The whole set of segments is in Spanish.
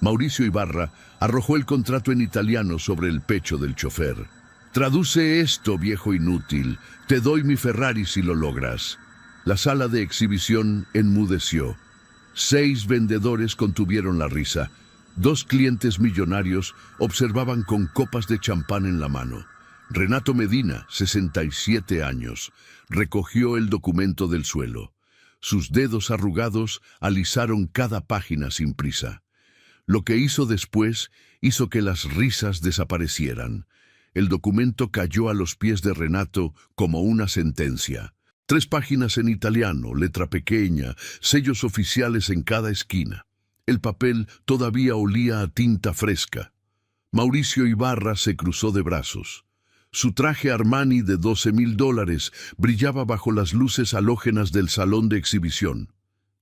Mauricio Ibarra arrojó el contrato en italiano sobre el pecho del chofer. «Traduce esto, viejo inútil. Te doy mi Ferrari si lo logras». La sala de exhibición enmudeció. 6 vendedores contuvieron la risa. 2 clientes millonarios observaban con copas de champán en la mano. Renato Medina, 67 años, recogió el documento del suelo. Sus dedos arrugados alisaron cada página sin prisa. Lo que hizo después hizo que las risas desaparecieran. El documento cayó a los pies de Renato como una sentencia. 3 páginas en italiano, letra pequeña, sellos oficiales en cada esquina. El papel todavía olía a tinta fresca. Mauricio Ibarra se cruzó de brazos. Su traje Armani de $12,000 brillaba bajo las luces halógenas del salón de exhibición.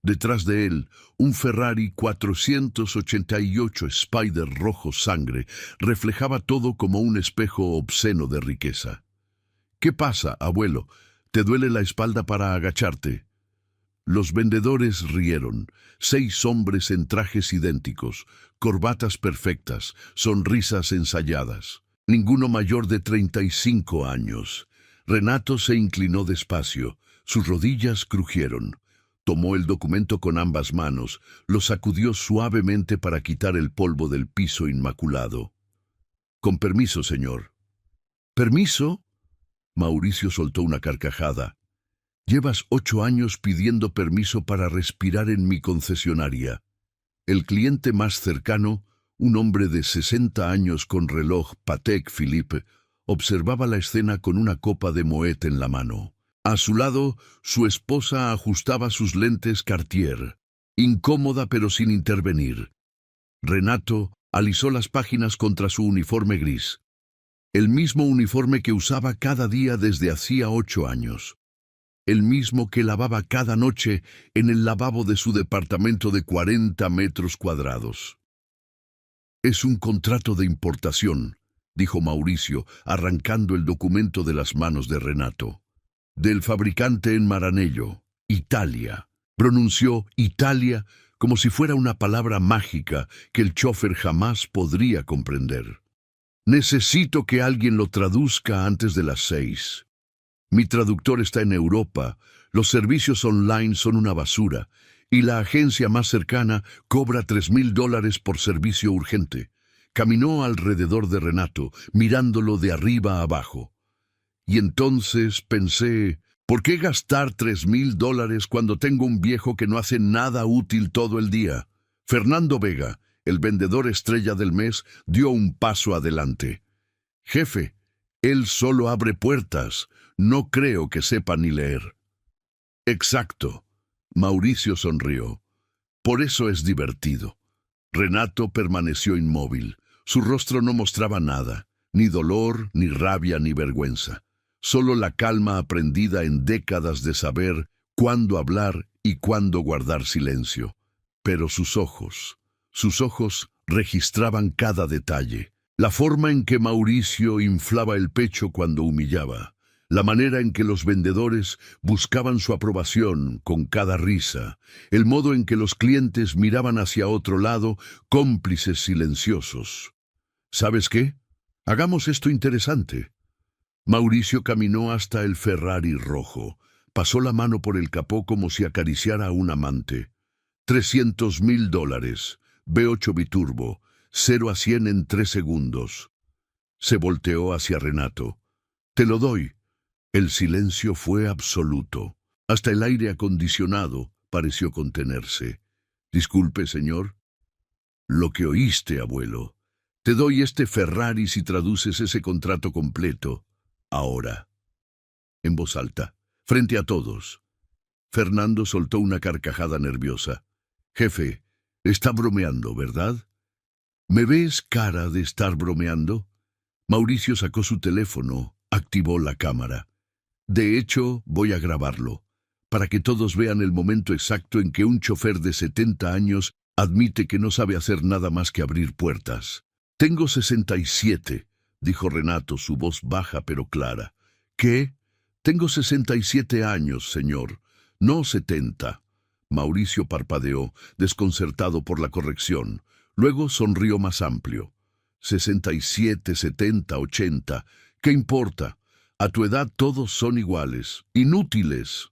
Detrás de él, un Ferrari 488 Spider rojo sangre reflejaba todo como un espejo obsceno de riqueza. «¿Qué pasa, abuelo? ¿Te duele la espalda para agacharte?» Los vendedores rieron. 6 hombres en trajes idénticos, corbatas perfectas, sonrisas ensayadas. Ninguno mayor de 35 años. Renato se inclinó despacio. Sus rodillas crujieron. Tomó el documento con ambas manos, lo sacudió suavemente para quitar el polvo del piso inmaculado. «Con permiso, señor». «¿Permiso?» Mauricio soltó una carcajada. «Llevas 8 años pidiendo permiso para respirar en mi concesionaria». El cliente más cercano, un hombre de 60 años con reloj Patek Philippe, observaba la escena con una copa de Moet en la mano. A su lado, su esposa ajustaba sus lentes Cartier, incómoda pero sin intervenir. Renato alisó las páginas contra su uniforme gris, el mismo uniforme que usaba cada día desde hacía 8 años, el mismo que lavaba cada noche en el lavabo de su departamento de 40 metros cuadrados. «Es un contrato de importación», dijo Mauricio, arrancando el documento de las manos de Renato. «Del fabricante en Maranello, Italia». Pronunció Italia como si fuera una palabra mágica que el chofer jamás podría comprender. «Necesito que alguien lo traduzca antes de las 6. Mi traductor está en Europa, los servicios online son una basura, y la agencia más cercana cobra $3,000 por servicio urgente». Caminó alrededor de Renato, mirándolo de arriba a abajo. Y entonces pensé, ¿por qué gastar $3,000 cuando tengo un viejo que no hace nada útil todo el día? Fernando Vega, el vendedor estrella del mes, dio un paso adelante. «Jefe, él solo abre puertas, no creo que sepa ni leer». «Exacto», Mauricio sonrió. «Por eso es divertido». Renato permaneció inmóvil. Su rostro no mostraba nada, ni dolor, ni rabia, ni vergüenza. Solo la calma aprendida en décadas de saber cuándo hablar y cuándo guardar silencio. Pero sus ojos registraban cada detalle. La forma en que Mauricio inflaba el pecho cuando humillaba. La manera en que los vendedores buscaban su aprobación con cada risa. El modo en que los clientes miraban hacia otro lado, cómplices silenciosos. «¿Sabes qué? Hagamos esto interesante». Mauricio caminó hasta el Ferrari rojo. Pasó la mano por el capó como si acariciara a un amante. $300,000, V8 biturbo, 0 a 100 en 3 segundos. Se volteó hacia Renato. «Te lo doy». El silencio fue absoluto. Hasta el aire acondicionado pareció contenerse. «Disculpe, señor». «Lo que oíste, abuelo. Te doy este Ferrari si traduces ese contrato completo. Ahora». En voz alta, frente a todos. Fernando soltó una carcajada nerviosa. «Jefe, está bromeando, ¿verdad? ¿Me ves cara de estar bromeando?» Mauricio sacó su teléfono, activó la cámara. «De hecho, voy a grabarlo, para que todos vean el momento exacto en que un chofer de 70 años admite que no sabe hacer nada más que abrir puertas». «Tengo 67», dijo Renato, su voz baja pero clara. «¿Qué? Tengo 67 años, señor, no 70». Mauricio parpadeó, desconcertado por la corrección. Luego sonrió más amplio. 67, 70, 80. ¿Qué importa? A tu edad todos son iguales, inútiles.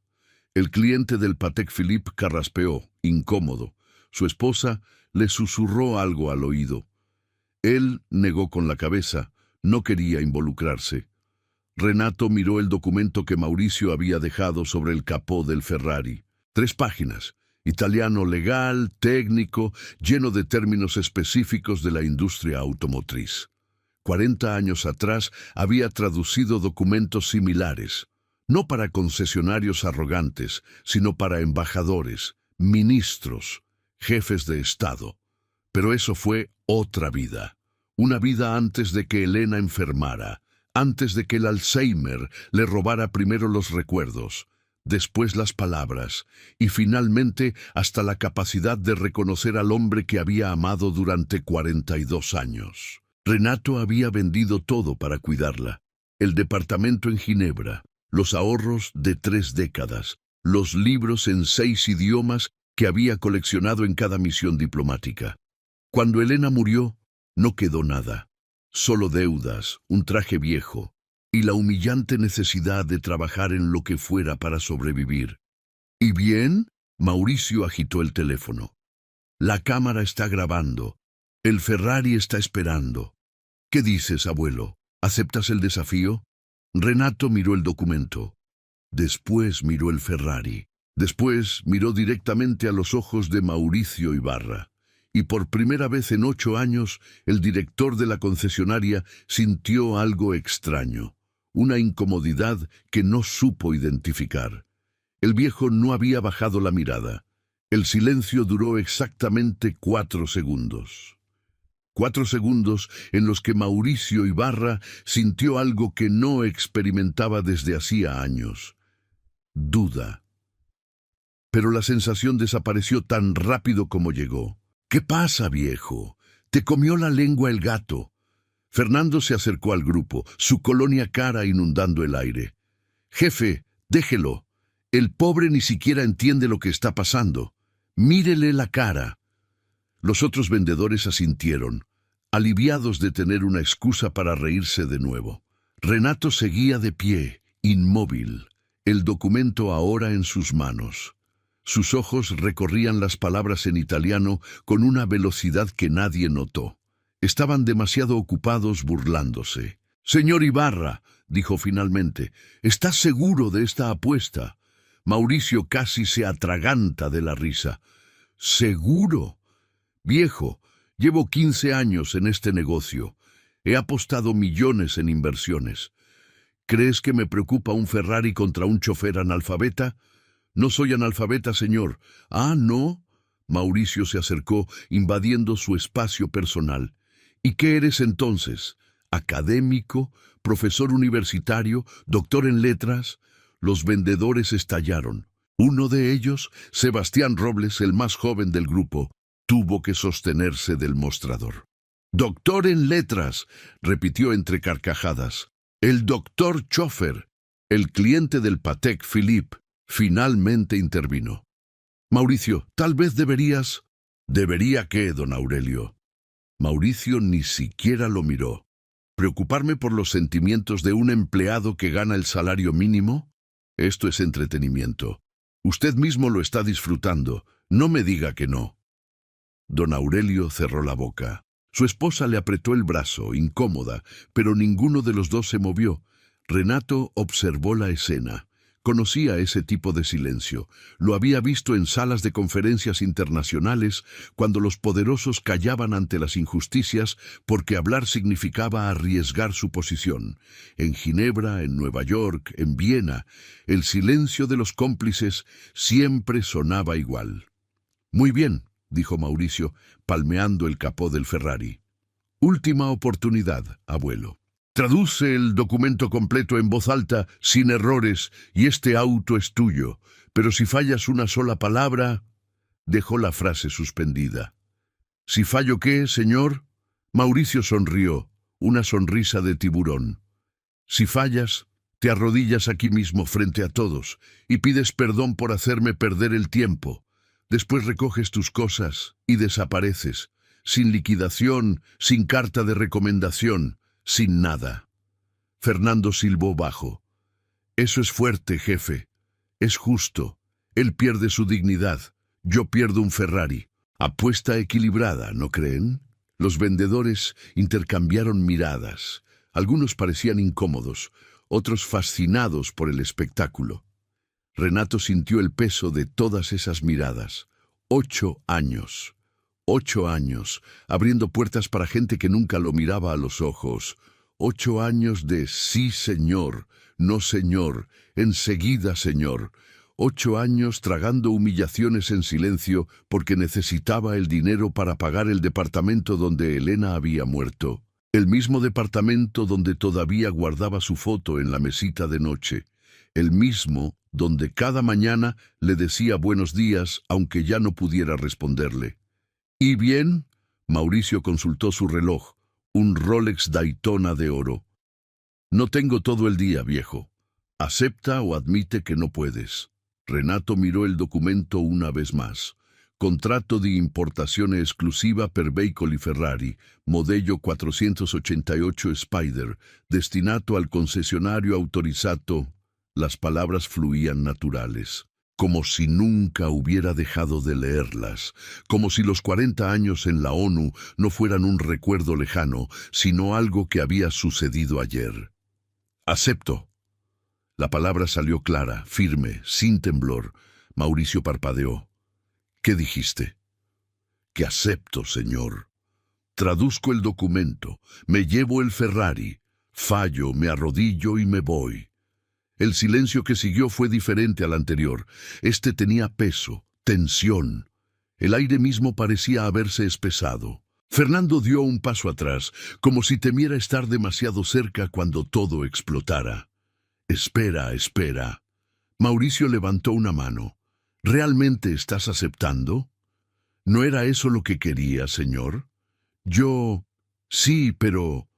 El cliente del Patek Philippe carraspeó, incómodo. Su esposa le susurró algo al oído. Él negó con la cabeza, no quería involucrarse. Renato miró el documento que Mauricio había dejado sobre el capó del Ferrari. 3 páginas, italiano legal, técnico, lleno de términos específicos de la industria automotriz. 40 años atrás había traducido documentos similares, no para concesionarios arrogantes, sino para embajadores, ministros, jefes de Estado. Pero eso fue otra vida, una vida antes de que Elena enfermara, antes de que el Alzheimer le robara primero los recuerdos, después las palabras, y finalmente hasta la capacidad de reconocer al hombre que había amado durante 42 años. Renato había vendido todo para cuidarla. El departamento en Ginebra, los ahorros de 3 décadas, los libros en 6 idiomas que había coleccionado en cada misión diplomática. Cuando Elena murió, no quedó nada. Solo deudas, un traje viejo y la humillante necesidad de trabajar en lo que fuera para sobrevivir. ¿Y bien? Mauricio agitó el teléfono. La cámara está grabando. El Ferrari está esperando. ¿Qué dices, abuelo? ¿Aceptas el desafío? Renato miró el documento. Después miró el Ferrari. Después miró directamente a los ojos de Mauricio Ibarra. Y por primera vez en 8 años, el director de la concesionaria sintió algo extraño, una incomodidad que no supo identificar. El viejo no había bajado la mirada. El silencio duró exactamente 4 segundos. 4 segundos en los que Mauricio Ibarra sintió algo que no experimentaba desde hacía años. Duda. Pero la sensación desapareció tan rápido como llegó. ¿Qué pasa, viejo? Te comió la lengua el gato. Fernando se acercó al grupo, su colonia cara inundando el aire. Jefe, déjelo. El pobre ni siquiera entiende lo que está pasando. Mírele la cara. Los otros vendedores asintieron, aliviados de tener una excusa para reírse de nuevo. Renato seguía de pie, inmóvil, el documento ahora en sus manos. Sus ojos recorrían las palabras en italiano con una velocidad que nadie notó. Estaban demasiado ocupados burlándose. «Señor Ibarra», dijo finalmente, «¿estás seguro de esta apuesta?» Mauricio casi se atraganta de la risa. «¿Seguro? Viejo, llevo 15 años en este negocio. He apostado millones en inversiones. ¿Crees que me preocupa un Ferrari contra un chofer analfabeta? No soy analfabeta, señor. Ah, ¿no? Mauricio se acercó, invadiendo su espacio personal. ¿Y qué eres entonces? ¿Académico? ¿Profesor universitario? ¿Doctor en letras? Los vendedores estallaron. Uno de ellos, Sebastián Robles, el más joven del grupo, tuvo que sostenerse del mostrador. «Doctor en letras», repitió entre carcajadas. «El doctor Chofer, el cliente del Patek Philippe, finalmente intervino. Mauricio, tal vez deberías...» «¿Debería qué, don Aurelio?» Mauricio ni siquiera lo miró. ¿Preocuparme por los sentimientos de un empleado que gana el salario mínimo? Esto es entretenimiento. Usted mismo lo está disfrutando. No me diga que no. Don Aurelio cerró la boca. Su esposa le apretó el brazo, incómoda, pero ninguno de los dos se movió. Renato observó la escena. Conocía ese tipo de silencio. Lo había visto en salas de conferencias internacionales cuando los poderosos callaban ante las injusticias porque hablar significaba arriesgar su posición. En Ginebra, en Nueva York, en Viena, el silencio de los cómplices siempre sonaba igual. «Muy bien», dijo Mauricio, palmeando el capó del Ferrari. «Última oportunidad, abuelo. Traduce el documento completo en voz alta, sin errores, y este auto es tuyo. Pero si fallas una sola palabra...» Dejó la frase suspendida. «¿Si fallo qué, señor?» Mauricio sonrió, una sonrisa de tiburón. «Si fallas, te arrodillas aquí mismo frente a todos y pides perdón por hacerme perder el tiempo. Después recoges tus cosas y desapareces. sin liquidación, sin carta de recomendación, sin nada. Fernando silbó bajo. Eso es fuerte, jefe. Es justo. Él pierde su dignidad. Yo pierdo un Ferrari. Apuesta equilibrada, ¿no creen? Los vendedores intercambiaron miradas. Algunos parecían incómodos, otros fascinados por el espectáculo. Renato sintió el peso de todas esas miradas. 8 años. 8 años, abriendo puertas para gente que nunca lo miraba a los ojos. 8 años de sí, señor, no, señor, enseguida, señor. 8 años tragando humillaciones en silencio porque necesitaba el dinero para pagar el departamento donde Elena había muerto. El mismo departamento donde todavía guardaba su foto en la mesita de noche. El mismo donde cada mañana le decía buenos días aunque ya no pudiera responderle. ¿Y bien? Mauricio consultó su reloj, un Rolex Daytona de oro. No tengo todo el día, viejo. Acepta o admite que no puedes. Renato miró el documento una vez más. Contratto di importazione esclusiva per veicoli Ferrari, modello 488 Spider, destinato al concesionario autorizzato. Las palabras fluían naturales, como si nunca hubiera dejado de leerlas, como si los 40 años en la ONU no fueran un recuerdo lejano, sino algo que había sucedido ayer. Acepto. La palabra salió clara, firme, sin temblor. Mauricio parpadeó. ¿Qué dijiste? Que acepto, señor. Traduzco el documento, me llevo el Ferrari, fallo, me arrodillo y me voy. El silencio que siguió fue diferente al anterior. Este tenía peso, tensión. El aire mismo parecía haberse espesado. Fernando dio un paso atrás, como si temiera estar demasiado cerca cuando todo explotara. Espera, espera. Mauricio levantó una mano. ¿Realmente estás aceptando? ¿No era eso lo que quería, señor? Yo... Sí, pero...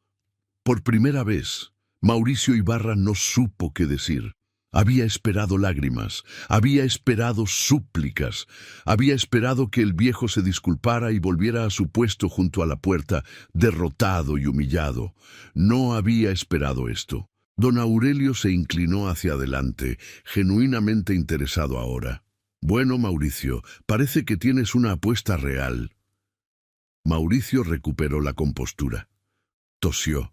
Por primera vez, Mauricio Ibarra no supo qué decir. Había esperado lágrimas, había esperado súplicas, había esperado que el viejo se disculpara y volviera a su puesto junto a la puerta, derrotado y humillado. No había esperado esto. Don Aurelio se inclinó hacia adelante, genuinamente interesado ahora. Bueno, Mauricio, parece que tienes una apuesta real. Mauricio recuperó la compostura. Tosió.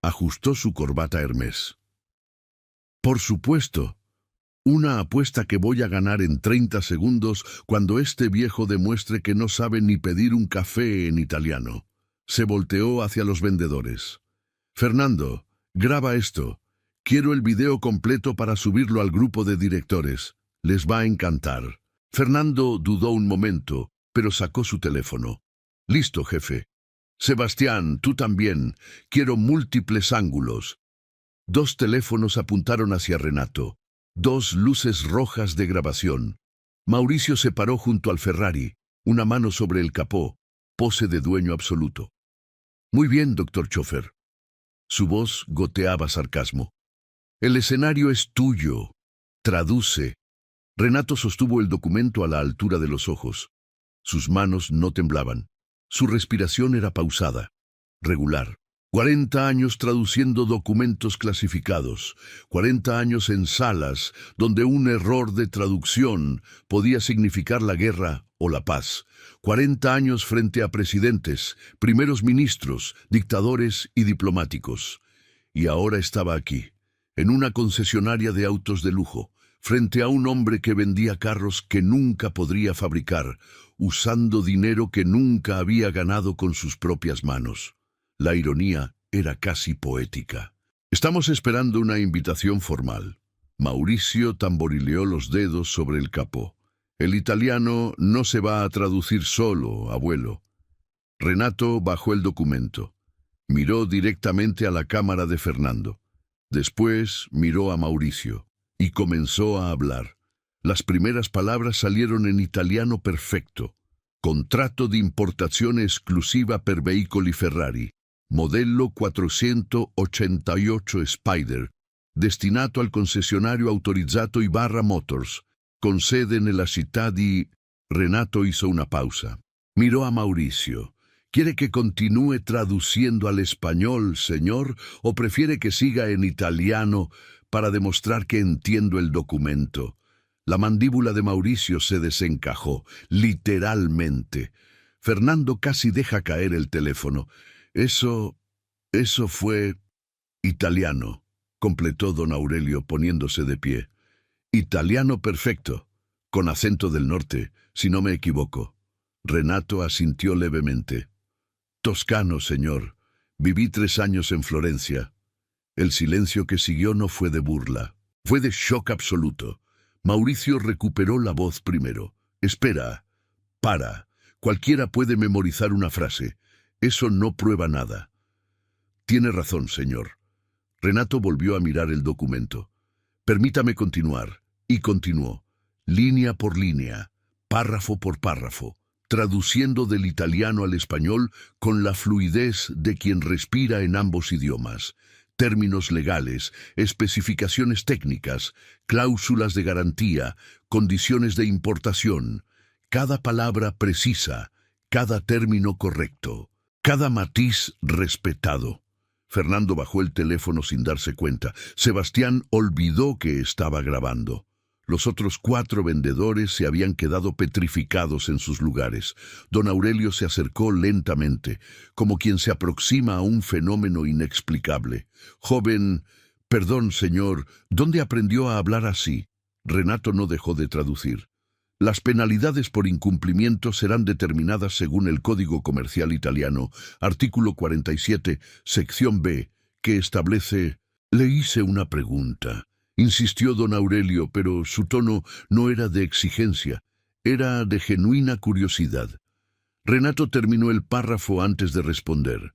Ajustó su corbata Hermès. Por supuesto. Una apuesta que voy a ganar en 30 segundos cuando este viejo demuestre que no sabe ni pedir un café en italiano. Se volteó hacia los vendedores. Fernando, graba esto. Quiero el video completo para subirlo al grupo de directores. Les va a encantar. Fernando dudó un momento, pero sacó su teléfono. Listo, jefe. Sebastián, tú también. Quiero múltiples ángulos. 2 teléfonos apuntaron hacia Renato. 2 luces rojas de grabación. Mauricio se paró junto al Ferrari, una mano sobre el capó, pose de dueño absoluto. Muy bien, doctor chofer. Su voz goteaba sarcasmo. El escenario es tuyo. Traduce. Renato sostuvo el documento a la altura de los ojos. Sus manos no temblaban. Su respiración era pausada, regular. 40 años traduciendo documentos clasificados. 40 años en salas donde un error de traducción podía significar la guerra o la paz. 40 años frente a presidentes, primeros ministros, dictadores y diplomáticos. Y ahora estaba aquí, en una concesionaria de autos de lujo, frente a un hombre que vendía carros que nunca podría fabricar, usando dinero que nunca había ganado con sus propias manos. La ironía era casi poética. Estamos esperando una invitación formal. Mauricio tamborileó los dedos sobre el capó. El italiano no se va a traducir solo, abuelo. Renato bajó el documento. Miró directamente a la cámara de Fernando. Después miró a Mauricio y comenzó a hablar. Las primeras palabras salieron en italiano perfecto. Contratto di importazione esclusiva per veicoli Ferrari, modello 488 Spider, destinato al concessionario autorizzato Ibarra Motors, con sede nella città di... Renato hizo una pausa. Miró a Mauricio, ¿Quiere que continúe traduciendo al español, señor, o prefiere que siga en italiano para demostrar que entiendo el documento? La mandíbula de Mauricio se desencajó, literalmente. Fernando casi deja caer el teléfono. Eso fue italiano, completó don Aurelio poniéndose de pie. Italiano perfecto, con acento del norte, si no me equivoco. Renato asintió levemente. Toscano, señor. Viví 3 años en Florencia. El silencio que siguió no fue de burla, fue de shock absoluto. Mauricio recuperó la voz primero. Espera, para. Cualquiera puede memorizar una frase. Eso no prueba nada. Tiene razón, señor. Renato volvió a mirar el documento. Permítame continuar. Y continuó, línea por línea, párrafo por párrafo, traduciendo del italiano al español con la fluidez de quien respira en ambos idiomas. Términos legales, especificaciones técnicas, cláusulas de garantía, condiciones de importación. Cada palabra precisa, cada término correcto, cada matiz respetado. Fernando bajó el teléfono sin darse cuenta. Sebastián olvidó que estaba grabando. Los otros 4 vendedores se habían quedado petrificados en sus lugares. Don Aurelio se acercó lentamente, como quien se aproxima a un fenómeno inexplicable. Joven, perdón, señor, ¿dónde aprendió a hablar así? Renato no dejó de traducir. Las penalidades por incumplimiento serán determinadas según el Código Comercial Italiano, artículo 47, sección B, que establece... Le hice una pregunta. Insistió don Aurelio, pero su tono no era de exigencia, era de genuina curiosidad. Renato terminó el párrafo antes de responder.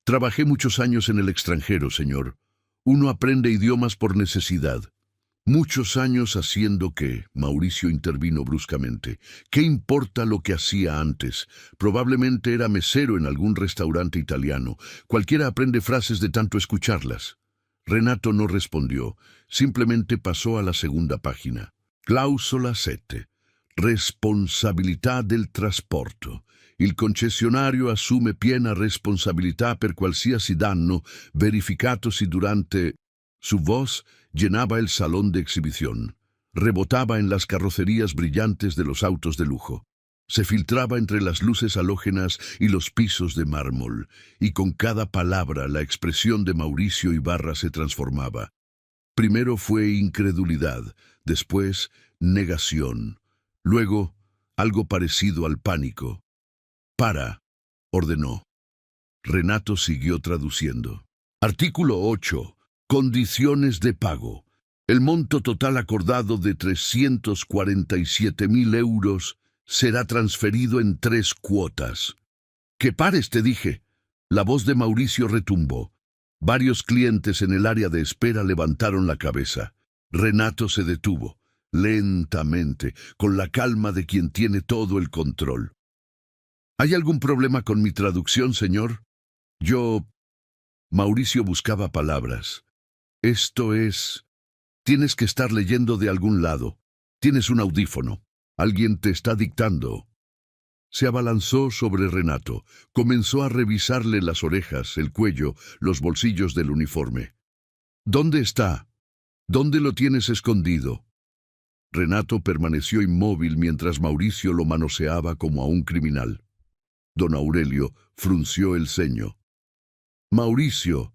Trabajé muchos años en el extranjero, señor. Uno aprende idiomas por necesidad. Muchos años haciendo qué, Mauricio intervino bruscamente. ¿Qué importa lo que hacía antes? Probablemente era mesero en algún restaurante italiano. Cualquiera aprende frases de tanto escucharlas. Renato no respondió, simplemente pasó a la segunda página. Clausola 7. Responsabilità del trasporto. Il concessionario assume piena responsabilità per qualsiasi danno verificatosi durante... Su voz llenaba el salón de exhibición. Rebotaba en las carrocerías brillantes de los autos de lujo. Se filtraba entre las luces halógenas y los pisos de mármol, y con cada palabra la expresión de Mauricio Ibarra se transformaba. Primero fue incredulidad, después negación, luego algo parecido al pánico. «Para», ordenó. Renato siguió traduciendo. Artículo 8. Condiciones de pago. El monto total acordado de 347.000 euros será transferido en 3 cuotas. «¡Que pares, te dije!». La voz de Mauricio retumbó. Varios clientes en el área de espera levantaron la cabeza. Renato se detuvo, lentamente, con la calma de quien tiene todo el control. «¿Hay algún problema con mi traducción, señor?» Mauricio buscaba palabras. «Esto es... Tienes que estar leyendo de algún lado. Tienes un audífono. Alguien te está dictando». Se abalanzó sobre Renato. Comenzó a revisarle las orejas, el cuello, los bolsillos del uniforme. «¿Dónde está? ¿Dónde lo tienes escondido?» Renato permaneció inmóvil mientras Mauricio lo manoseaba como a un criminal. Don Aurelio frunció el ceño. «Mauricio,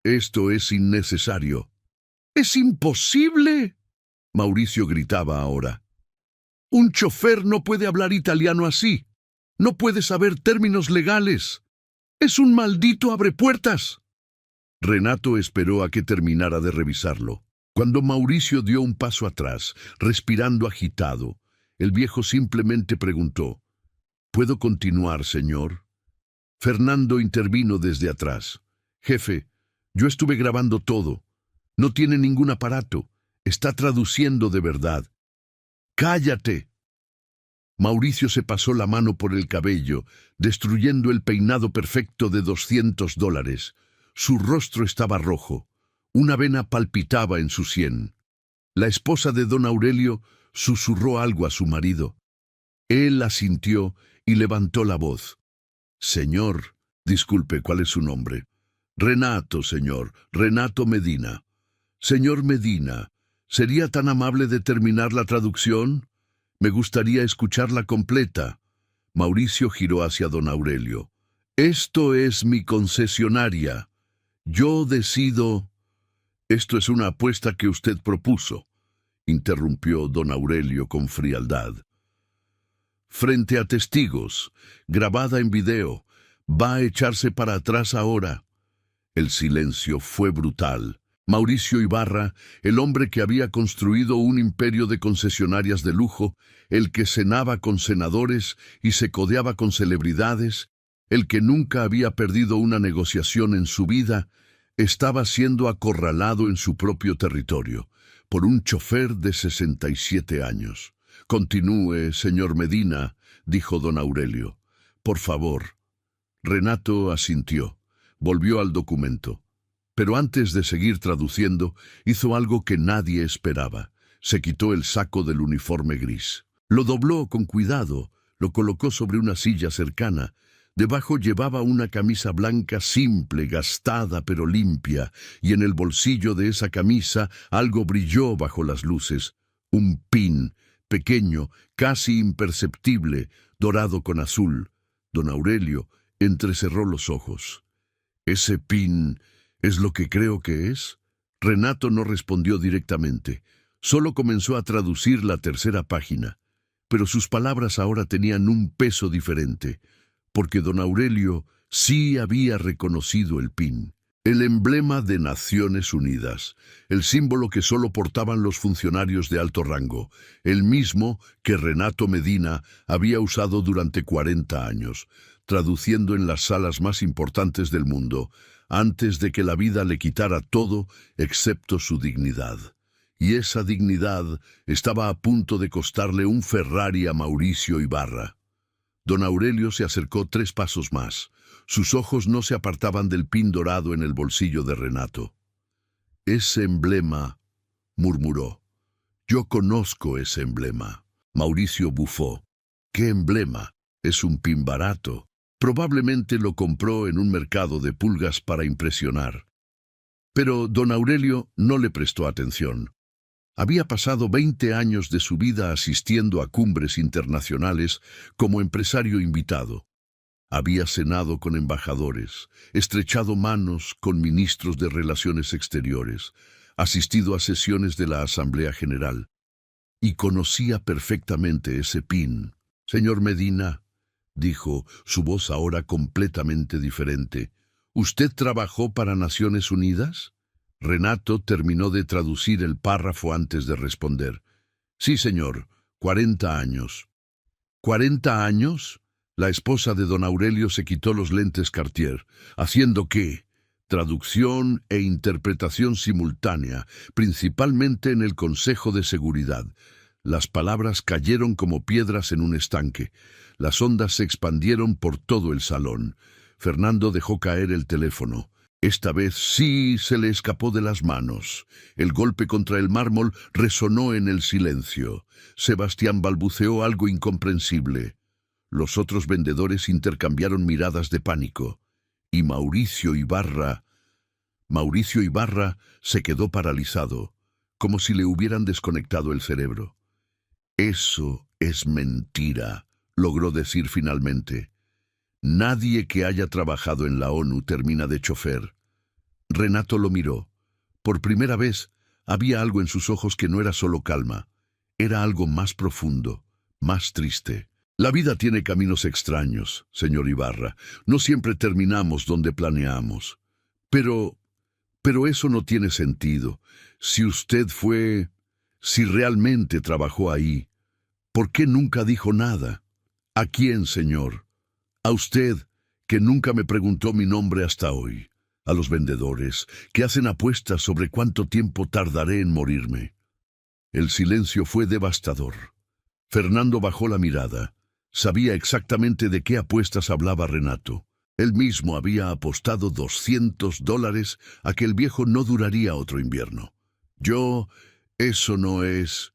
esto es innecesario». «¡Es imposible!», Mauricio gritaba ahora. «Un chofer no puede hablar italiano así. No puede saber términos legales. Es un maldito abrepuertas». Renato esperó a que terminara de revisarlo. Cuando Mauricio dio un paso atrás, respirando agitado, el viejo simplemente preguntó: «¿Puedo continuar, señor?». Fernando intervino desde atrás. «Jefe, yo estuve grabando todo. No tiene ningún aparato. Está traduciendo de verdad». «¡Cállate!». Mauricio se pasó la mano por el cabello, destruyendo el peinado perfecto de $200. Su rostro estaba rojo. Una vena palpitaba en su sien. La esposa de don Aurelio susurró algo a su marido. Él asintió y levantó la voz. Señor, disculpe, ¿cuál es su nombre? Renato, señor, Renato Medina. Señor Medina, ¿sería tan amable de terminar la traducción? Me gustaría escucharla completa. Mauricio giró hacia don Aurelio. Esto es mi concesionaria. Yo decido... Esto es una apuesta que usted propuso, interrumpió don Aurelio con frialdad. Frente a testigos, grabada en video, va a echarse para atrás ahora. El silencio fue brutal. Mauricio Ibarra, el hombre que había construido un imperio de concesionarias de lujo, el que cenaba con senadores y se codeaba con celebridades, el que nunca había perdido una negociación en su vida, estaba siendo acorralado en su propio territorio por un chofer de 67 años. Continúe, señor Medina, dijo don Aurelio. Por favor. Renato asintió. Volvió al documento. Pero antes de seguir traduciendo, hizo algo que nadie esperaba. Se quitó el saco del uniforme gris. Lo dobló con cuidado, lo colocó sobre una silla cercana. Debajo llevaba una camisa blanca simple, gastada pero limpia, y en el bolsillo de esa camisa algo brilló bajo las luces. Un pin, pequeño, casi imperceptible, dorado con azul. Don Aurelio entrecerró los ojos. ¿Ese pin es lo que creo que es? Renato no respondió directamente. Solo comenzó a traducir la tercera página. Pero sus palabras ahora tenían un peso diferente, porque don Aurelio sí había reconocido el pin. El emblema de Naciones Unidas, el símbolo que solo portaban los funcionarios de alto rango, el mismo que Renato Medina había usado durante 40 años, traduciendo en las salas más importantes del mundo, antes de que la vida le quitara todo excepto su dignidad. Y esa dignidad estaba a punto de costarle un Ferrari a Mauricio Ibarra. Don Aurelio se acercó 3 pasos más. Sus ojos no se apartaban del pin dorado en el bolsillo de Renato. «Ese emblema», murmuró. «Yo conozco ese emblema». Mauricio bufó. «¿Qué emblema? Es un pin barato. Probablemente lo compró en un mercado de pulgas para impresionar». Pero don Aurelio no le prestó atención. Había pasado 20 años de su vida asistiendo a cumbres internacionales como empresario invitado. Había cenado con embajadores, estrechado manos con ministros de Relaciones Exteriores, asistido a sesiones de la Asamblea General, y conocía perfectamente ese pin. «Señor Medina», dijo, su voz ahora completamente diferente, «¿usted trabajó para Naciones Unidas?» Renato terminó de traducir el párrafo antes de responder. «Sí, señor, 40 años». «¿40 años?» La esposa de don Aurelio se quitó los lentes Cartier. ¿Haciendo qué? Traducción e interpretación simultánea, principalmente en el Consejo de Seguridad. Las palabras cayeron como piedras en un estanque. Las ondas se expandieron por todo el salón. Fernando dejó caer el teléfono. Esta vez sí se le escapó de las manos. El golpe contra el mármol resonó en el silencio. Sebastián balbuceó algo incomprensible. Los otros vendedores intercambiaron miradas de pánico. Y Mauricio Ibarra se quedó paralizado, como si le hubieran desconectado el cerebro. «Eso es mentira», logró decir finalmente. «Nadie que haya trabajado en la ONU termina de chofer». Renato lo miró. Por primera vez había algo en sus ojos que no era solo calma. Era algo más profundo, más triste. «La vida tiene caminos extraños, señor Ibarra. No siempre terminamos donde planeamos. Pero eso no tiene sentido. Si realmente trabajó ahí, ¿por qué nunca dijo nada?» «¿A quién, señor?» «A usted, que nunca me preguntó mi nombre hasta hoy. A los vendedores, que hacen apuestas sobre cuánto tiempo tardaré en morirme». El silencio fue devastador. Fernando bajó la mirada. Sabía exactamente de qué apuestas hablaba Renato. Él mismo había apostado $200 a que el viejo no duraría otro invierno. Eso no es...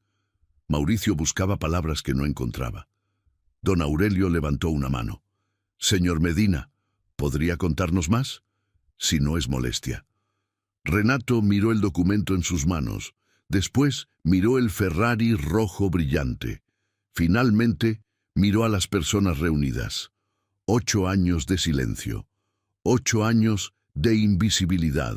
Mauricio buscaba palabras que no encontraba. Don Aurelio levantó una mano. Señor Medina, ¿podría contarnos más? Si no es molestia. Renato miró el documento en sus manos. Después miró el Ferrari rojo brillante. Finalmente miró a las personas reunidas. 8 años de silencio. 8 años de invisibilidad.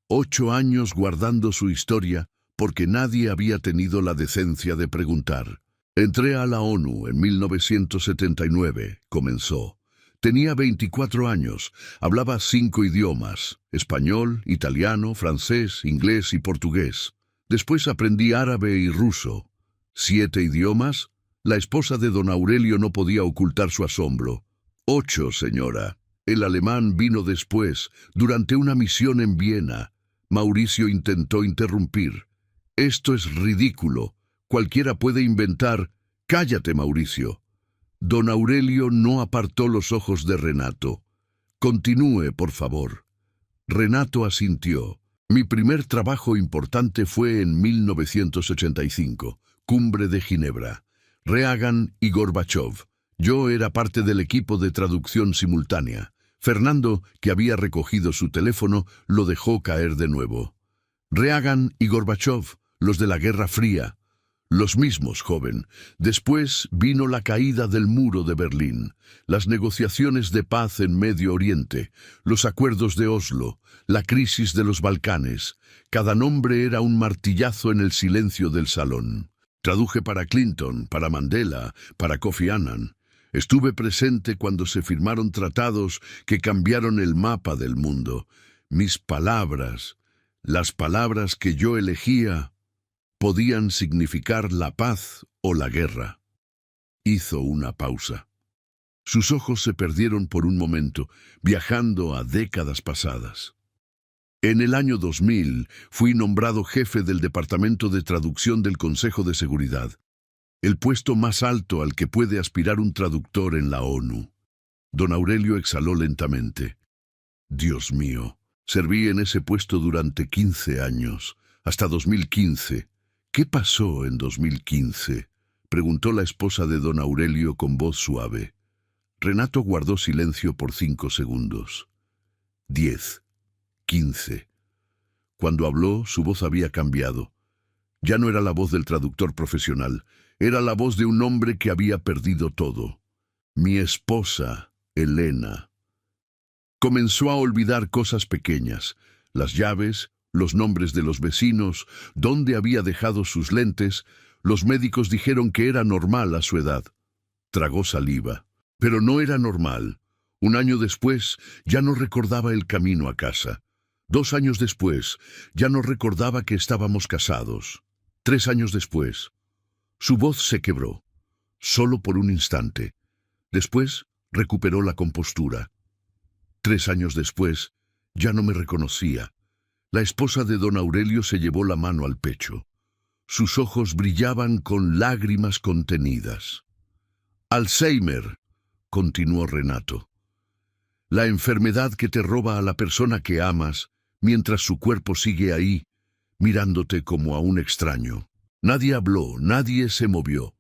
8 años guardando su historia porque nadie había tenido la decencia de preguntar. Entré a la ONU en 1979, comenzó. Tenía 24 años, hablaba 5 idiomas, español, italiano, francés, inglés y portugués. Después aprendí árabe y ruso. 7 idiomas. La esposa de don Aurelio no podía ocultar su asombro. 8, señora. El alemán vino después, durante una misión en Viena. Mauricio intentó interrumpir. Esto es ridículo. Cualquiera puede inventar. Cállate, Mauricio. Don Aurelio no apartó los ojos de Renato. Continúe, por favor. Renato asintió. Mi primer trabajo importante fue en 1985, Cumbre de Ginebra. Reagan y Gorbachov. Yo era parte del equipo de traducción simultánea. Fernando, que había recogido su teléfono, lo dejó caer de nuevo. Reagan y Gorbachov, los de la Guerra Fría. Los mismos, joven. Después vino la caída del muro de Berlín, las negociaciones de paz en Medio Oriente, los acuerdos de Oslo, la crisis de los Balcanes. Cada nombre era un martillazo en el silencio del salón. Traduje para Clinton, para Mandela, para Kofi Annan. Estuve presente cuando se firmaron tratados que cambiaron el mapa del mundo. Mis palabras, las palabras que yo elegía, podían significar la paz o la guerra. Hizo una pausa. Sus ojos se perdieron por un momento, viajando a décadas pasadas. En el año 2000 fui nombrado jefe del Departamento de Traducción del Consejo de Seguridad, el puesto más alto al que puede aspirar un traductor en la ONU. Don Aurelio exhaló lentamente. Dios mío, serví en ese puesto durante 15 años, hasta 2015. ¿Qué pasó en 2015? Preguntó la esposa de don Aurelio con voz suave. Renato guardó silencio por 5 segundos. 10, 15. Cuando habló, su voz había cambiado. Ya no era la voz del traductor profesional, era la voz de un hombre que había perdido todo. Mi esposa, Elena. Comenzó a olvidar cosas pequeñas, las llaves, los nombres de los vecinos, dónde había dejado sus lentes. Los médicos dijeron que era normal a su edad. Tragó saliva. Pero no era normal. Un año después, ya no recordaba el camino a casa. 2 años después, ya no recordaba que estábamos casados. 3 años después, su voz se quebró, solo por un instante. Después, recuperó la compostura. 3 años después, ya no me reconocía. La esposa de don Aurelio se llevó la mano al pecho. Sus ojos brillaban con lágrimas contenidas. Alzheimer, continuó Renato. La enfermedad que te roba a la persona que amas, mientras su cuerpo sigue ahí, mirándote como a un extraño. Nadie habló, nadie se movió.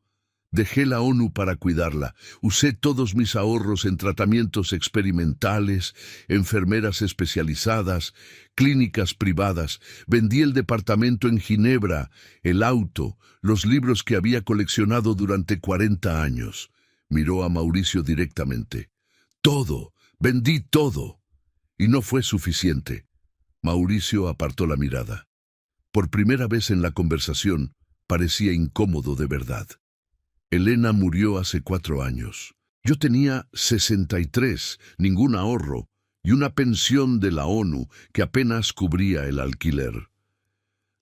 Dejé la ONU para cuidarla. Usé todos mis ahorros en tratamientos experimentales, enfermeras especializadas, clínicas privadas. Vendí el departamento en Ginebra, el auto, los libros que había coleccionado durante 40 años. Miró a Mauricio directamente. Todo, vendí todo. Y no fue suficiente. Mauricio apartó la mirada. Por primera vez en la conversación, parecía incómodo de verdad. Elena murió hace 4 años. Yo tenía 63, ningún ahorro, y una pensión de la ONU que apenas cubría el alquiler.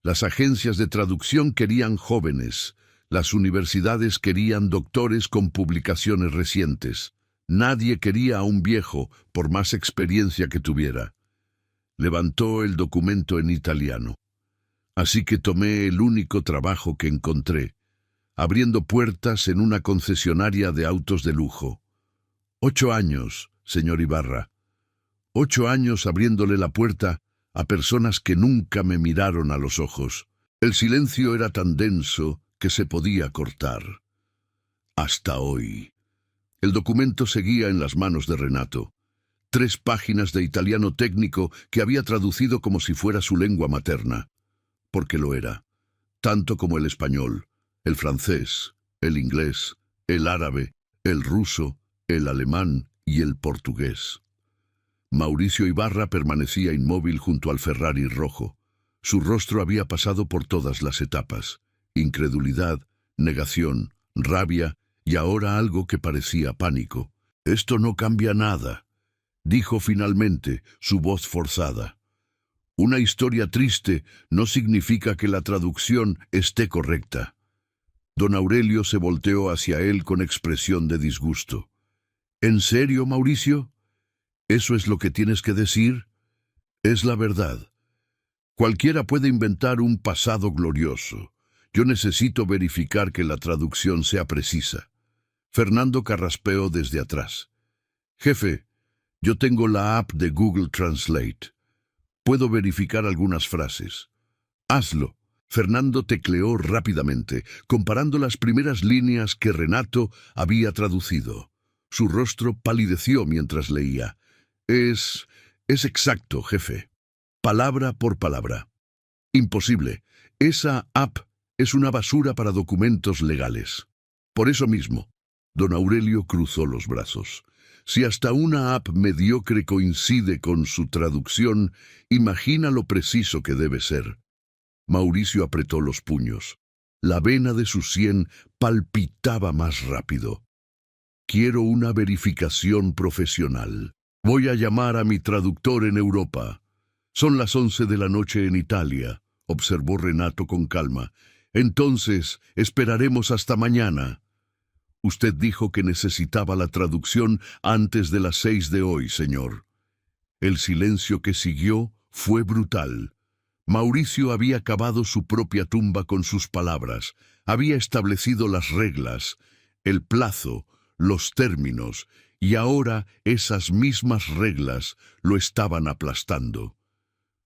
Las agencias de traducción querían jóvenes, las universidades querían doctores con publicaciones recientes. Nadie quería a un viejo, por más experiencia que tuviera. Levantó el documento en italiano. Así que tomé el único trabajo que encontré, abriendo puertas en una concesionaria de autos de lujo. 8 años, señor Ibarra. 8 años abriéndole la puerta a personas que nunca me miraron a los ojos. El silencio era tan denso que se podía cortar. Hasta hoy. El documento seguía en las manos de Renato. 3 páginas de italiano técnico que había traducido como si fuera su lengua materna. Porque lo era. Tanto como el español, el francés, el inglés, el árabe, el ruso, el alemán y el portugués. Mauricio Ibarra permanecía inmóvil junto al Ferrari rojo. Su rostro había pasado por todas las etapas: incredulidad, negación, rabia y ahora algo que parecía pánico. «Esto no cambia nada», dijo finalmente, su voz forzada. «Una historia triste no significa que la traducción esté correcta». Don Aurelio se volteó hacia él con expresión de disgusto. «¿En serio, Mauricio? ¿Eso es lo que tienes que decir? Es la verdad. Cualquiera puede inventar un pasado glorioso. Yo necesito verificar que la traducción sea precisa». Fernando carraspeó desde atrás. «Jefe, yo tengo la app de Google Translate. Puedo verificar algunas frases». «Hazlo». Fernando tecleó rápidamente, comparando las primeras líneas que Renato había traducido. Su rostro palideció mientras leía. Es exacto, jefe. Palabra por palabra. Imposible. Esa app es una basura para documentos legales. Por eso mismo, don Aurelio cruzó los brazos. Si hasta una app mediocre coincide con su traducción, imagina lo preciso que debe ser. Mauricio apretó los puños. La vena de su sien palpitaba más rápido. «Quiero una verificación profesional. Voy a llamar a mi traductor en Europa». «Son las 11 de la noche en Italia», observó Renato con calma. «Entonces, esperaremos hasta mañana». «Usted dijo que necesitaba la traducción antes de las 6 de hoy, señor». El silencio que siguió fue brutal. Mauricio había cavado su propia tumba con sus palabras, había establecido las reglas, el plazo, los términos, y ahora esas mismas reglas lo estaban aplastando.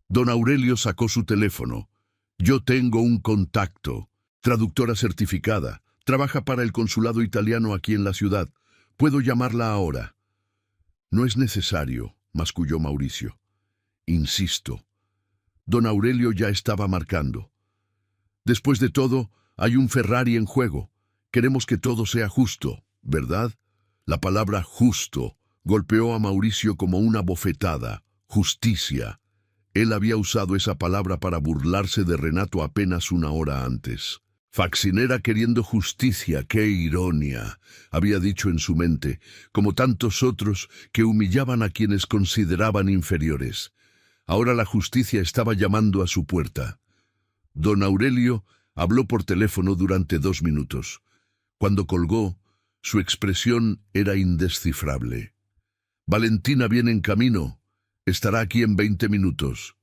Don Aurelio sacó su teléfono. «Yo tengo un contacto, traductora certificada, trabaja para el consulado italiano aquí en la ciudad. Puedo llamarla ahora». «No es necesario», masculló Mauricio. «Insisto». Don Aurelio ya estaba marcando. «Después de todo, hay un Ferrari en juego. Queremos que todo sea justo, ¿verdad?» La palabra «justo» golpeó a Mauricio como una bofetada. Justicia. Él había usado esa palabra para burlarse de Renato apenas una hora antes. «Faxinera queriendo justicia, qué ironía», había dicho en su mente, como tantos otros que humillaban a quienes consideraban inferiores. Ahora la justicia estaba llamando a su puerta. Don Aurelio habló por teléfono durante 2 minutos. Cuando colgó, su expresión era indescifrable. «Valentina viene en camino. Estará aquí en 20 minutos».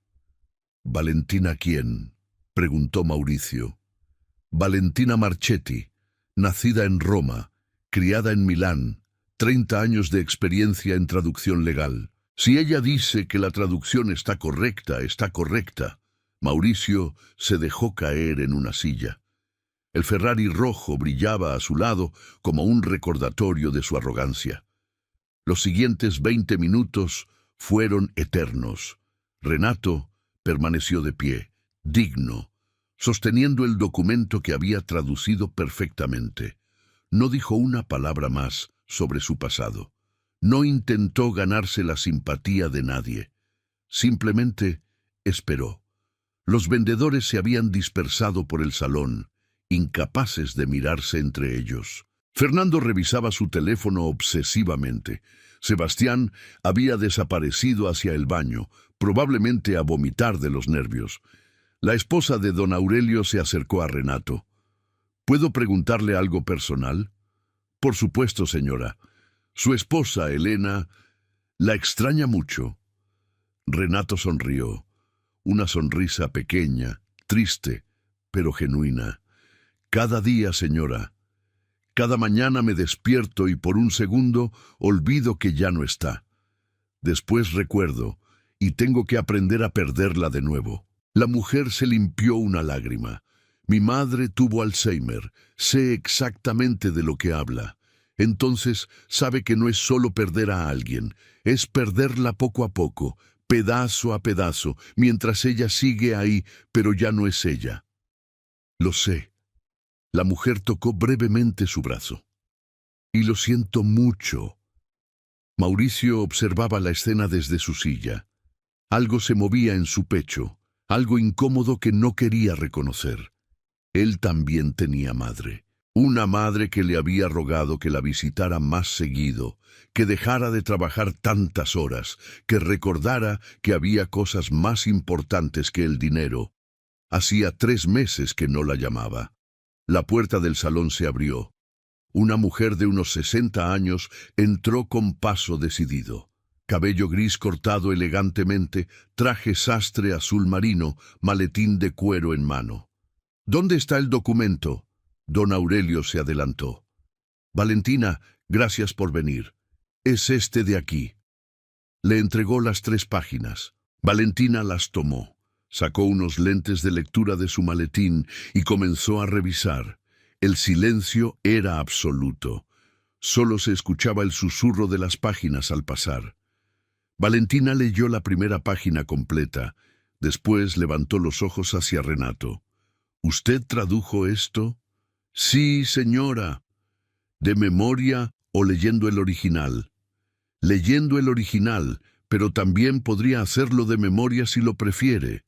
«¿Valentina quién?», preguntó Mauricio. «Valentina Marchetti, nacida en Roma, criada en Milán, 30 años de experiencia en traducción legal. Si ella dice que la traducción está correcta, está correcta». Mauricio se dejó caer en una silla. El Ferrari rojo brillaba a su lado como un recordatorio de su arrogancia. Los siguientes 20 minutos fueron eternos. Renato permaneció de pie, digno, sosteniendo el documento que había traducido perfectamente. No dijo una palabra más sobre su pasado. No intentó ganarse la simpatía de nadie. Simplemente esperó. Los vendedores se habían dispersado por el salón, incapaces de mirarse entre ellos. Fernando revisaba su teléfono obsesivamente. Sebastián había desaparecido hacia el baño, probablemente a vomitar de los nervios. La esposa de don Aurelio se acercó a Renato. «¿Puedo preguntarle algo personal?» «Por supuesto, señora. Su esposa, Elena, la extraña mucho». Renato sonrió. Una sonrisa pequeña, triste, pero genuina. «Cada día, señora. Cada mañana me despierto y por un segundo olvido que ya no está. Después recuerdo, y tengo que aprender a perderla de nuevo». La mujer se limpió una lágrima. «Mi madre tuvo Alzheimer. Sé exactamente de lo que habla. entonces sabe que no es solo perder a alguien, es perderla poco a poco, pedazo a pedazo, mientras ella sigue ahí, pero ya no es ella. Lo sé. La mujer tocó brevemente su brazo. Y lo siento mucho. Mauricio observaba la escena desde su silla. Algo se movía en su pecho, algo incómodo que no quería reconocer. Él también tenía madre. Una madre que le había rogado que la visitara más seguido, que dejara de trabajar tantas horas, que recordara que había cosas más importantes que el dinero. Hacía 3 meses que no la llamaba. La puerta del salón se abrió. Una mujer de unos 60 años entró con paso decidido. Cabello gris cortado elegantemente, traje sastre azul marino, maletín de cuero en mano. «¿Dónde está el documento?». Don Aurelio se adelantó. «Valentina, gracias por venir. Es este de aquí». Le entregó las 3 páginas. Valentina las tomó. Sacó unos lentes de lectura de su maletín y comenzó a revisar. El silencio era absoluto. Solo se escuchaba el susurro de las páginas al pasar. Valentina leyó la primera página completa. Después levantó los ojos hacia Renato. «¿Usted tradujo esto?». «Sí, señora». «¿De memoria o leyendo el original?». «Leyendo el original, pero también podría hacerlo de memoria si lo prefiere».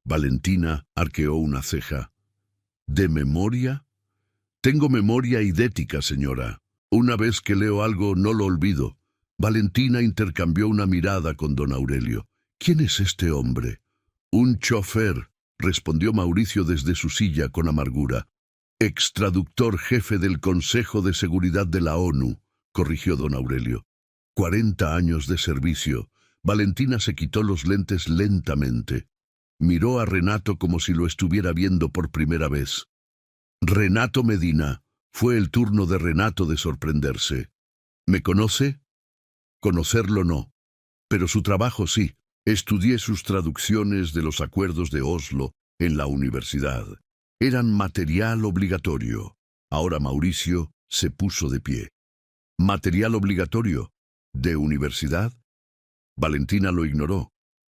Valentina arqueó una ceja. «¿De memoria?». «Tengo memoria idética, señora. Una vez que leo algo, no lo olvido». Valentina intercambió una mirada con don Aurelio. «¿Quién es este hombre?». «Un chofer», respondió Mauricio desde su silla con amargura. «Extraductor jefe del Consejo de Seguridad de la ONU», corrigió don Aurelio. 40 años de servicio. Valentina se quitó los lentes lentamente. Miró a Renato como si lo estuviera viendo por primera vez. «Renato Medina». Fue el turno de Renato de sorprenderse. «¿Me conoce?». «Conocerlo no, pero su trabajo sí. Estudié sus traducciones de los acuerdos de Oslo en la universidad. Eran material obligatorio». Ahora Mauricio se puso de pie. «¿Material obligatorio? ¿De universidad?». Valentina lo ignoró.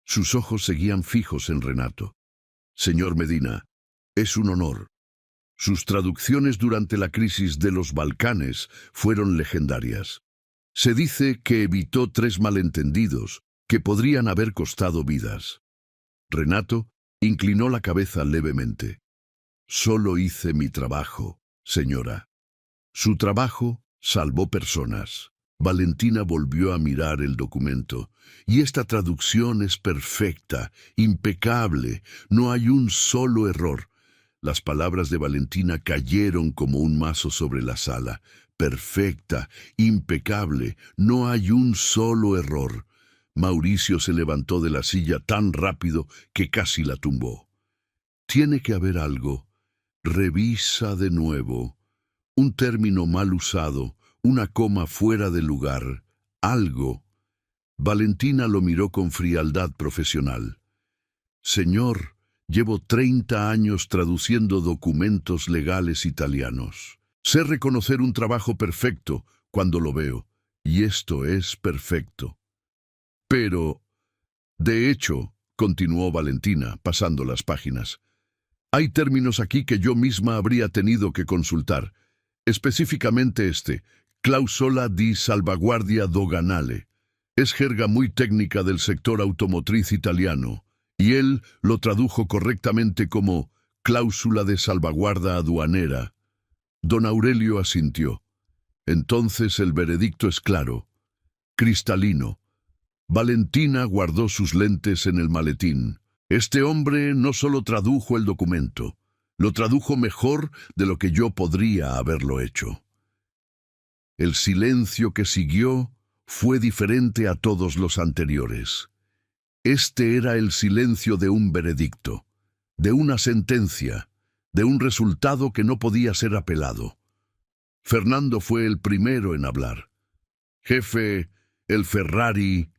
Sus ojos seguían fijos en Renato. «Señor Medina, es un honor. Sus traducciones durante la crisis de los Balcanes fueron legendarias. Se dice que evitó 3 malentendidos que podrían haber costado vidas». Renato inclinó la cabeza levemente. «Solo hice mi trabajo, señora». «Su trabajo salvó personas». Valentina volvió a mirar el documento. «Y esta traducción es perfecta, impecable. No hay un solo error». Las palabras de Valentina cayeron como un mazo sobre la sala. «Perfecta, impecable, no hay un solo error». Mauricio se levantó de la silla tan rápido que casi la tumbó. «Tiene que haber algo. Revisa de nuevo. Un término mal usado, una coma fuera de lugar, algo». Valentina lo miró con frialdad profesional. «Señor, llevo 30 años traduciendo documentos legales italianos. Sé reconocer un trabajo perfecto cuando lo veo, y esto es perfecto». «Pero, de hecho», continuó Valentina, pasando las páginas, «hay términos aquí que yo misma habría tenido que consultar, específicamente este, cláusula di salvaguardia doganale. Es jerga muy técnica del sector automotriz italiano, y él lo tradujo correctamente como cláusula de salvaguarda aduanera». Don Aurelio asintió. «Entonces el veredicto es claro, cristalino». Valentina guardó sus lentes en el maletín. Este hombre no solo tradujo el documento, lo tradujo mejor de lo que yo podría haberlo hecho. El silencio que siguió fue diferente a todos los anteriores. Este era el silencio de un veredicto, de una sentencia, de un resultado que no podía ser apelado. Fernando fue el primero en hablar. «Jefe, el Ferrari».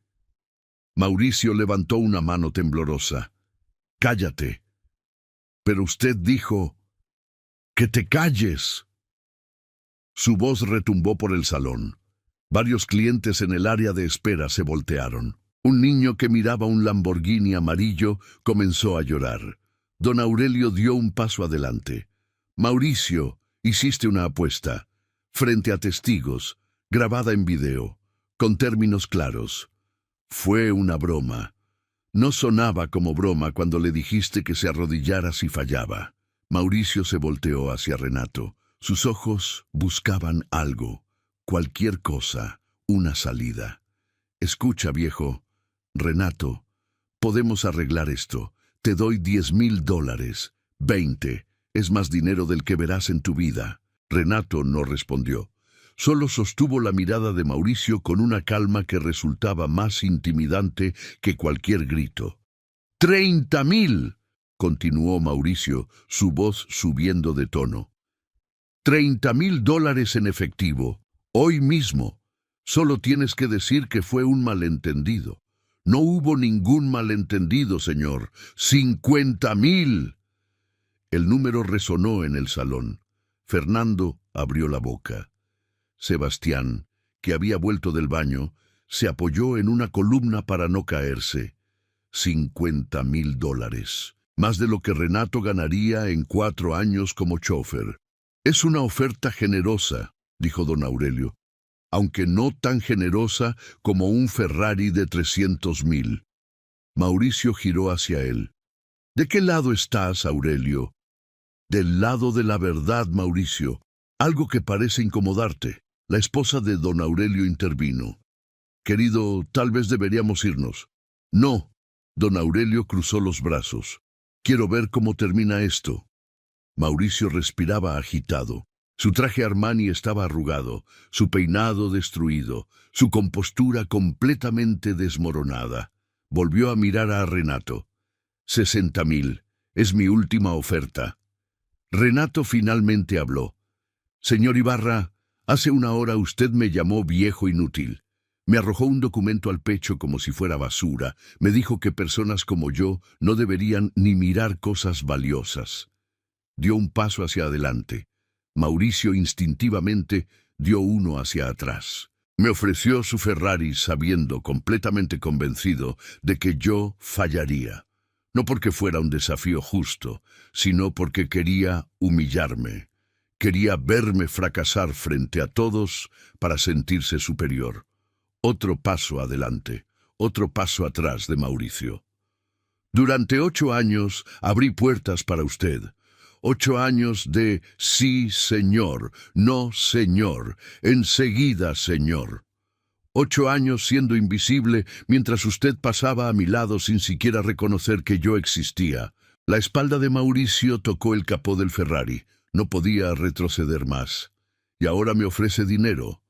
Mauricio levantó una mano temblorosa. «Cállate». «Pero usted dijo...». «¡Que te calles!». Su voz retumbó por el salón. Varios clientes en el área de espera se voltearon. Un niño que miraba un Lamborghini amarillo comenzó a llorar. Don Aurelio dio un paso adelante. Mauricio, hiciste una apuesta, frente a testigos, grabada en video, con términos claros. Fue una broma. No sonaba como broma cuando le dijiste que se arrodillara si fallaba. Mauricio se volteó hacia Renato. Sus ojos buscaban algo, cualquier cosa, una salida. Escucha, viejo. Renato, podemos arreglar esto. Te doy $10,000. 20. Es más dinero del que verás en tu vida. Renato no respondió. Solo sostuvo la mirada de Mauricio con una calma que resultaba más intimidante que cualquier grito. «¡30,000!», continuó Mauricio, su voz subiendo de tono. $30,000 en efectivo, hoy mismo. Solo tienes que decir que fue un malentendido. No hubo ningún malentendido, señor. $50,000. El número resonó en el salón. Fernando abrió la boca. Sebastián, que había vuelto del baño, se apoyó en una columna para no caerse. $50,000. Más de lo que Renato ganaría en 4 años como chofer. Es una oferta generosa, dijo don Aurelio, aunque no tan generosa como un Ferrari de 300,000. Mauricio giró hacia él. ¿De qué lado estás, Aurelio? Del lado de la verdad, Mauricio. Algo que parece incomodarte. La esposa de don Aurelio intervino. Querido, tal vez deberíamos irnos. No. Don Aurelio cruzó los brazos. Quiero ver cómo termina esto. Mauricio respiraba agitado. Su traje Armani estaba arrugado, su peinado destruido, su compostura completamente desmoronada. Volvió a mirar a Renato. 60,000. Es mi última oferta. Renato finalmente habló. Señor Ibarra, hace 1 hora usted me llamó viejo inútil. Me arrojó un documento al pecho como si fuera basura. Me dijo que personas como yo no deberían ni mirar cosas valiosas. Dio un paso hacia adelante. Mauricio instintivamente dio uno hacia atrás. Me ofreció su Ferrari sabiendo, completamente convencido, de que yo fallaría. No porque fuera un desafío justo, sino porque quería humillarme. Quería verme fracasar frente a todos para sentirse superior. Otro paso adelante, otro paso atrás de Mauricio. Durante 8 años abrí puertas para usted. 8 años de sí, señor, no, señor, enseguida, señor. 8 años siendo invisible mientras usted pasaba a mi lado sin siquiera reconocer que yo existía. La espalda de Mauricio tocó el capó del Ferrari. No podía retroceder más. Y ahora me ofrece dinero,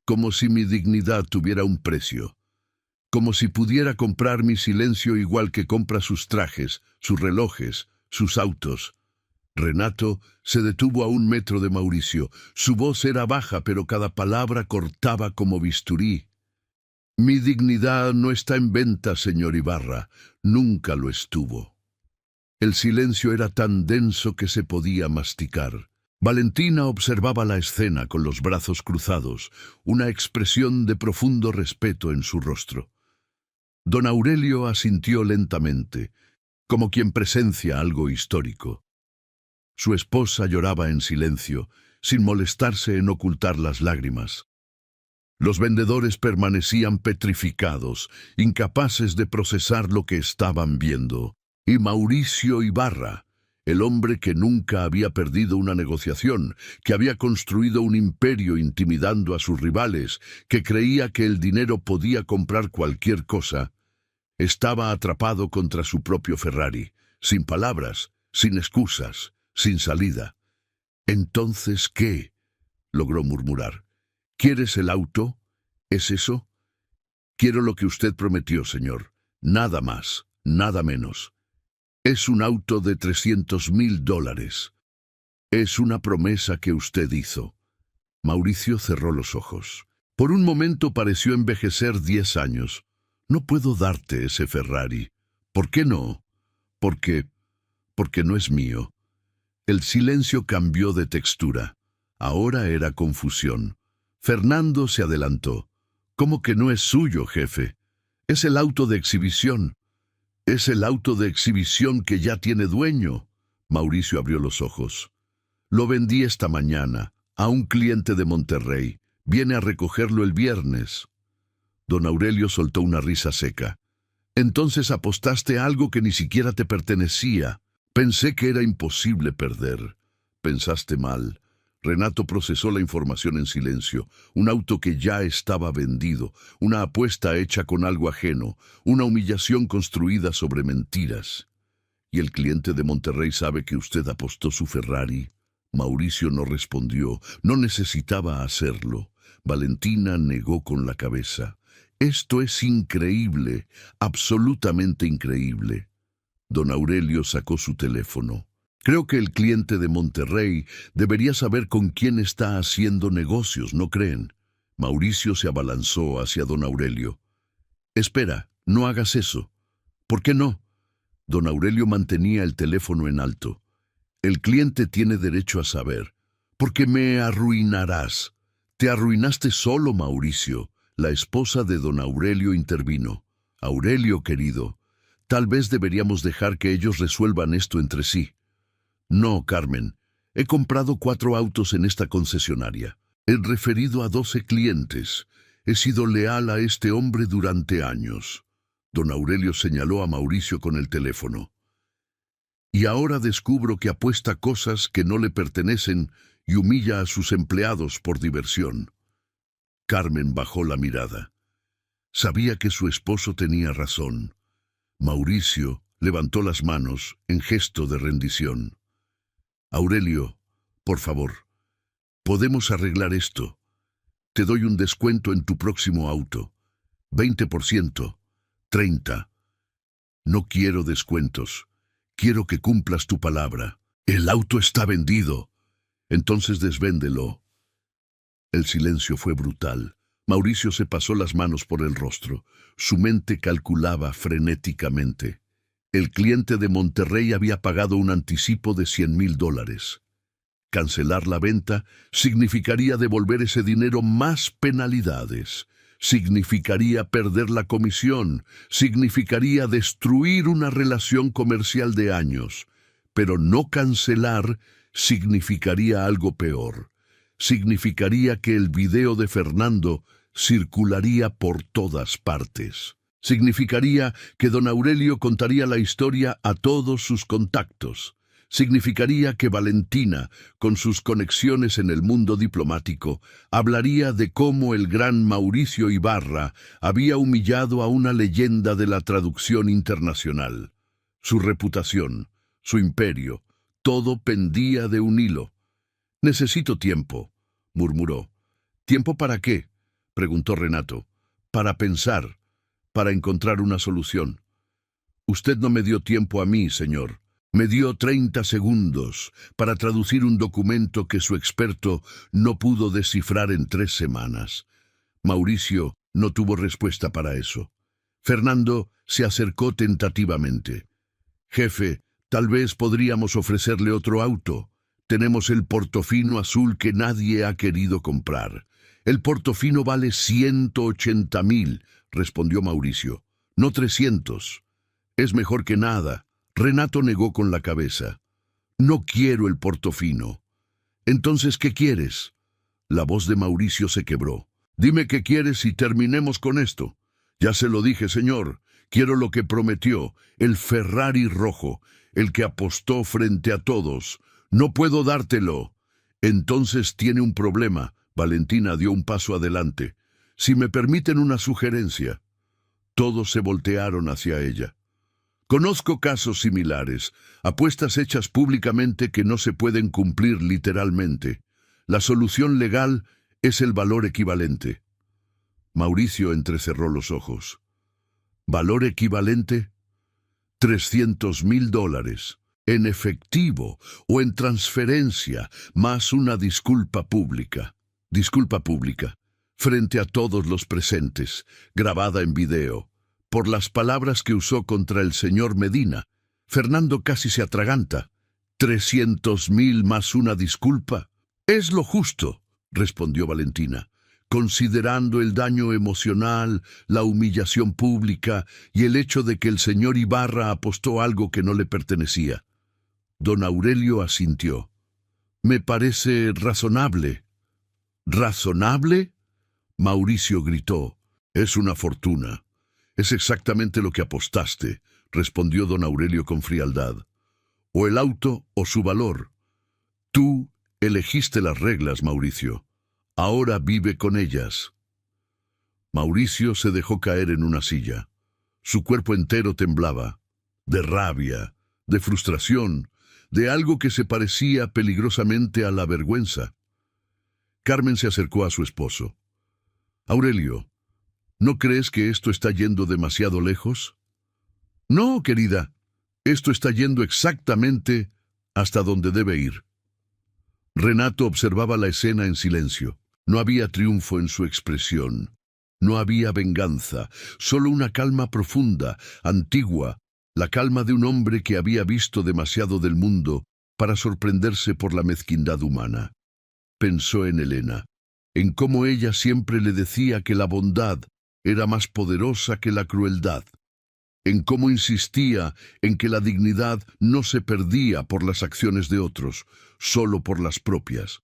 como si mi dignidad tuviera un precio. Como si pudiera comprar mi silencio igual que compra sus trajes, sus relojes, sus autos. Renato se detuvo a 1 metro de Mauricio. Su voz era baja, pero cada palabra cortaba como bisturí. Mi dignidad no está en venta, señor Ibarra. Nunca lo estuvo. El silencio era tan denso que se podía masticar. Valentina observaba la escena con los brazos cruzados, una expresión de profundo respeto en su rostro. Don Aurelio asintió lentamente, como quien presencia algo histórico. Su esposa lloraba en silencio, sin molestarse en ocultar las lágrimas. Los vendedores permanecían petrificados, incapaces de procesar lo que estaban viendo. Y Mauricio Ibarra, el hombre que nunca había perdido una negociación, que había construido un imperio intimidando a sus rivales, que creía que el dinero podía comprar cualquier cosa, estaba atrapado contra su propio Ferrari, sin palabras, sin excusas, sin salida. «¿Entonces qué?», logró murmurar. «¿Quieres el auto? ¿Es eso?» «Quiero lo que usted prometió, señor. Nada más, nada menos. Es un auto de $300,000. Es una promesa que usted hizo». Mauricio cerró los ojos. Por un momento pareció envejecer 10 años. «No puedo darte ese Ferrari». «¿Por qué no?» Porque no es mío». El silencio cambió de textura. Ahora era confusión. Fernando se adelantó. ¿Cómo que no es suyo, jefe? Es el auto de exhibición. Es el auto de exhibición que ya tiene dueño. Mauricio abrió los ojos. Lo vendí esta mañana a un cliente de Monterrey. Viene a recogerlo el viernes. Don Aurelio soltó una risa seca. Entonces apostaste a algo que ni siquiera te pertenecía. Pensé que era imposible perder. Pensaste mal. Renato procesó la información en silencio. Un auto que ya estaba vendido, una apuesta hecha con algo ajeno, una humillación construida sobre mentiras. ¿Y el cliente de Monterrey sabe que usted apostó su Ferrari? Mauricio no respondió. No necesitaba hacerlo. Valentina negó con la cabeza. Esto es increíble, absolutamente increíble. Don Aurelio sacó su teléfono. Creo que el cliente de Monterrey debería saber con quién está haciendo negocios, ¿no creen? Mauricio se abalanzó hacia don Aurelio. Espera, no hagas eso. ¿Por qué no? Don Aurelio mantenía el teléfono en alto. El cliente tiene derecho a saber. Porque me arruinarás. Te arruinaste solo, Mauricio. La esposa de don Aurelio intervino. Aurelio, querido, tal vez deberíamos dejar que ellos resuelvan esto entre sí. No, Carmen. He comprado 4 autos en esta concesionaria. He referido a 12 clientes. He sido leal a este hombre durante años. Don Aurelio señaló a Mauricio con el teléfono. Y ahora descubro que apuesta cosas que no le pertenecen y humilla a sus empleados por diversión. Carmen bajó la mirada. Sabía que su esposo tenía razón. Mauricio levantó las manos en gesto de rendición. Aurelio, por favor, podemos arreglar esto. Te doy un descuento en tu próximo auto. 20%, 30%. No quiero descuentos. Quiero que cumplas tu palabra. El auto está vendido. Entonces desvéndelo. El silencio fue brutal. Mauricio se pasó las manos por el rostro. Su mente calculaba frenéticamente. El cliente de Monterrey había pagado un anticipo de $100,000. Cancelar la venta significaría devolver ese dinero más penalidades. Significaría perder la comisión. Significaría destruir una relación comercial de años. Pero no cancelar significaría algo peor. Significaría que el video de Fernando circularía por todas partes. Significaría que don Aurelio contaría la historia a todos sus contactos. Significaría que Valentina, con sus conexiones en el mundo diplomático, hablaría de cómo el gran Mauricio Ibarra había humillado a una leyenda de la traducción internacional. Su reputación, su imperio, todo pendía de un hilo. «Necesito tiempo», murmuró. «¿Tiempo para qué?», preguntó Renato. «Para pensar, para encontrar una solución». «Usted no me dio tiempo a mí, señor. Me dio 30 segundos para traducir un documento que su experto no pudo descifrar en 3 semanas». Mauricio no tuvo respuesta para eso. Fernando se acercó tentativamente. «Jefe, tal vez podríamos ofrecerle otro auto. Tenemos el Portofino azul que nadie ha querido comprar. El Portofino vale 180,000, respondió Mauricio. No 300. Es mejor que nada. Renato negó con la cabeza. No quiero el Portofino. Entonces, ¿qué quieres? La voz de Mauricio se quebró. Dime qué quieres y terminemos con esto. Ya se lo dije, señor. Quiero lo que prometió, el Ferrari rojo, el que apostó frente a todos. No puedo dártelo. Entonces tiene un problema. Valentina dio un paso adelante. Si me permiten una sugerencia. Todos se voltearon hacia ella. Conozco casos similares, apuestas hechas públicamente que no se pueden cumplir literalmente. La solución legal es el valor equivalente. Mauricio entrecerró los ojos. ¿Valor equivalente? $300,000. En efectivo o en transferencia, más una disculpa pública. Disculpa pública, frente a todos los presentes, grabada en video. Por las palabras que usó contra el señor Medina, Fernando casi se atraganta. 300,000 más una disculpa. Es lo justo, respondió Valentina, considerando el daño emocional, la humillación pública y el hecho de que el señor Ibarra apostó algo que no le pertenecía. Don Aurelio asintió. Me parece razonable. ¿Razonable? Mauricio gritó. Es una fortuna. Es exactamente lo que apostaste, respondió don Aurelio con frialdad. O el auto o su valor. Tú elegiste las reglas, Mauricio. Ahora vive con ellas. Mauricio se dejó caer en una silla. Su cuerpo entero temblaba, de rabia, de frustración, de algo que se parecía peligrosamente a la vergüenza. Carmen se acercó a su esposo. Aurelio, ¿no crees que esto está yendo demasiado lejos? No, querida, esto está yendo exactamente hasta donde debe ir. Renato observaba la escena en silencio. No había triunfo en su expresión. No había venganza, solo una calma profunda, antigua, la calma de un hombre que había visto demasiado del mundo para sorprenderse por la mezquindad humana. Pensó en Elena, en cómo ella siempre le decía que la bondad era más poderosa que la crueldad, en cómo insistía en que la dignidad no se perdía por las acciones de otros, solo por las propias.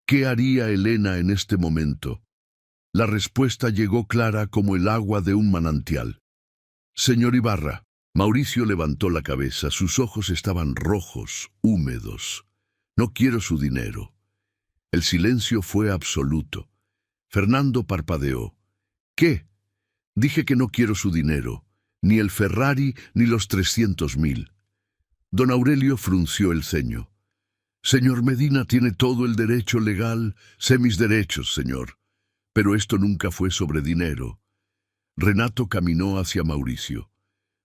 ¿Qué haría Elena en este momento? La respuesta llegó clara como el agua de un manantial. Señor Ibarra. Mauricio levantó la cabeza, sus ojos estaban rojos, húmedos. No quiero su dinero. El silencio fue absoluto. Fernando parpadeó. ¿Qué? Dije que no quiero su dinero, ni el Ferrari ni los 300.000. Don Aurelio frunció el ceño. Señor Medina tiene todo el derecho legal, sé mis derechos, señor. Pero esto nunca fue sobre dinero. Renato caminó hacia Mauricio.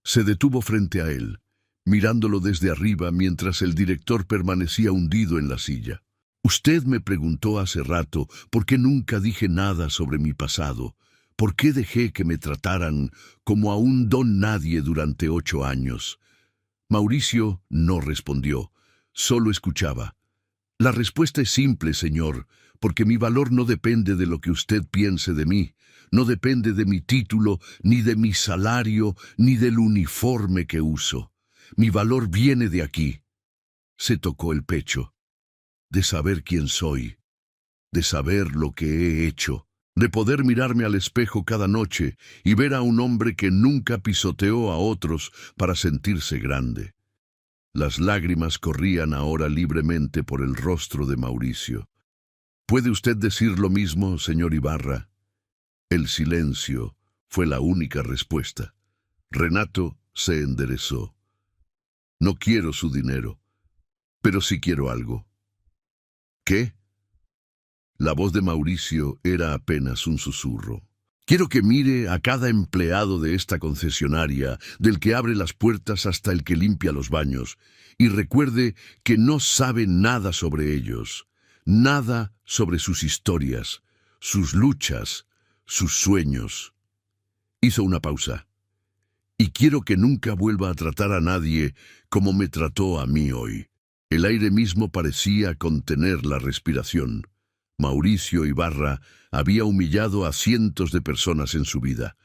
Se detuvo frente a él, mirándolo desde arriba mientras el director permanecía hundido en la silla. Usted me preguntó hace rato por qué nunca dije nada sobre mi pasado, por qué dejé que me trataran como a un don nadie durante 8 años. Mauricio no respondió, solo escuchaba. La respuesta es simple, señor, porque mi valor no depende de lo que usted piense de mí. No depende de mi título, ni de mi salario, ni del uniforme que uso. Mi valor viene de aquí. Se tocó el pecho. De saber quién soy, de saber lo que he hecho, de poder mirarme al espejo cada noche y ver a un hombre que nunca pisoteó a otros para sentirse grande. Las lágrimas corrían ahora libremente por el rostro de Mauricio. ¿Puede usted decir lo mismo, señor Ibarra? El silencio fue la única respuesta. Renato se enderezó. No quiero su dinero, pero sí quiero algo. ¿Qué? La voz de Mauricio era apenas un susurro. Quiero que mire a cada empleado de esta concesionaria, del que abre las puertas hasta el que limpia los baños, y recuerde que no sabe nada sobre ellos, nada sobre sus historias, sus luchas, sus sueños. Hizo una pausa. Y quiero que nunca vuelva a tratar a nadie como me trató a mí hoy. El aire mismo parecía contener la respiración. Mauricio Ibarra había humillado a cientos de personas en su vida,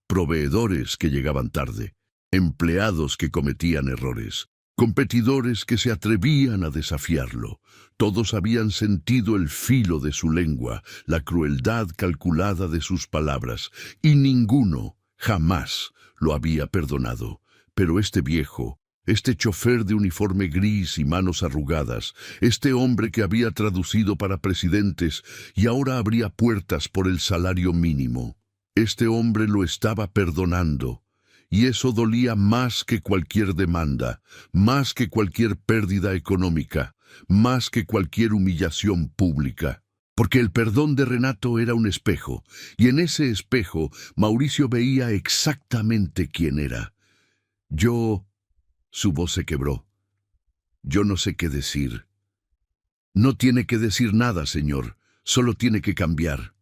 proveedores que llegaban tarde, empleados que cometían errores, competidores que se atrevían a desafiarlo. Todos habían sentido el filo de su lengua, la crueldad calculada de sus palabras, y ninguno jamás lo había perdonado. Pero este viejo, este chofer de uniforme gris y manos arrugadas, este hombre que había traducido para presidentes y ahora abría puertas por el salario mínimo, este hombre lo estaba perdonando. Y eso dolía más que cualquier demanda, más que cualquier pérdida económica, más que cualquier humillación pública. Porque el perdón de Renato era un espejo, y en ese espejo Mauricio veía exactamente quién era. Su voz se quebró. Yo no sé qué decir. No tiene que decir nada, señor, solo tiene que cambiar.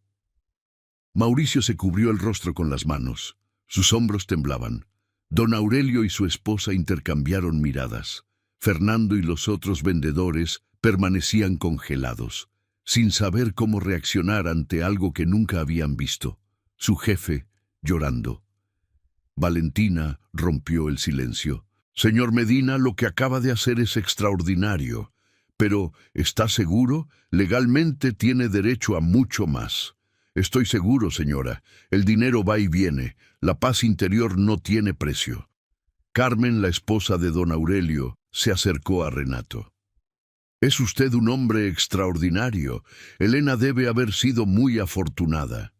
Mauricio se cubrió el rostro con las manos. Sus hombros temblaban. Don Aurelio y su esposa intercambiaron miradas. Fernando y los otros vendedores permanecían congelados. sin saber cómo reaccionar ante algo que nunca habían visto. Su jefe, llorando. Valentina rompió el silencio. Señor Medina, lo que acaba de hacer es extraordinario. Pero, ¿está seguro? Legalmente tiene derecho a mucho más. Estoy seguro, señora. El dinero va y viene. La paz interior no tiene precio. Carmen, la esposa de don Aurelio, se acercó a Renato. Es usted un hombre extraordinario. Elena debe haber sido muy afortunada.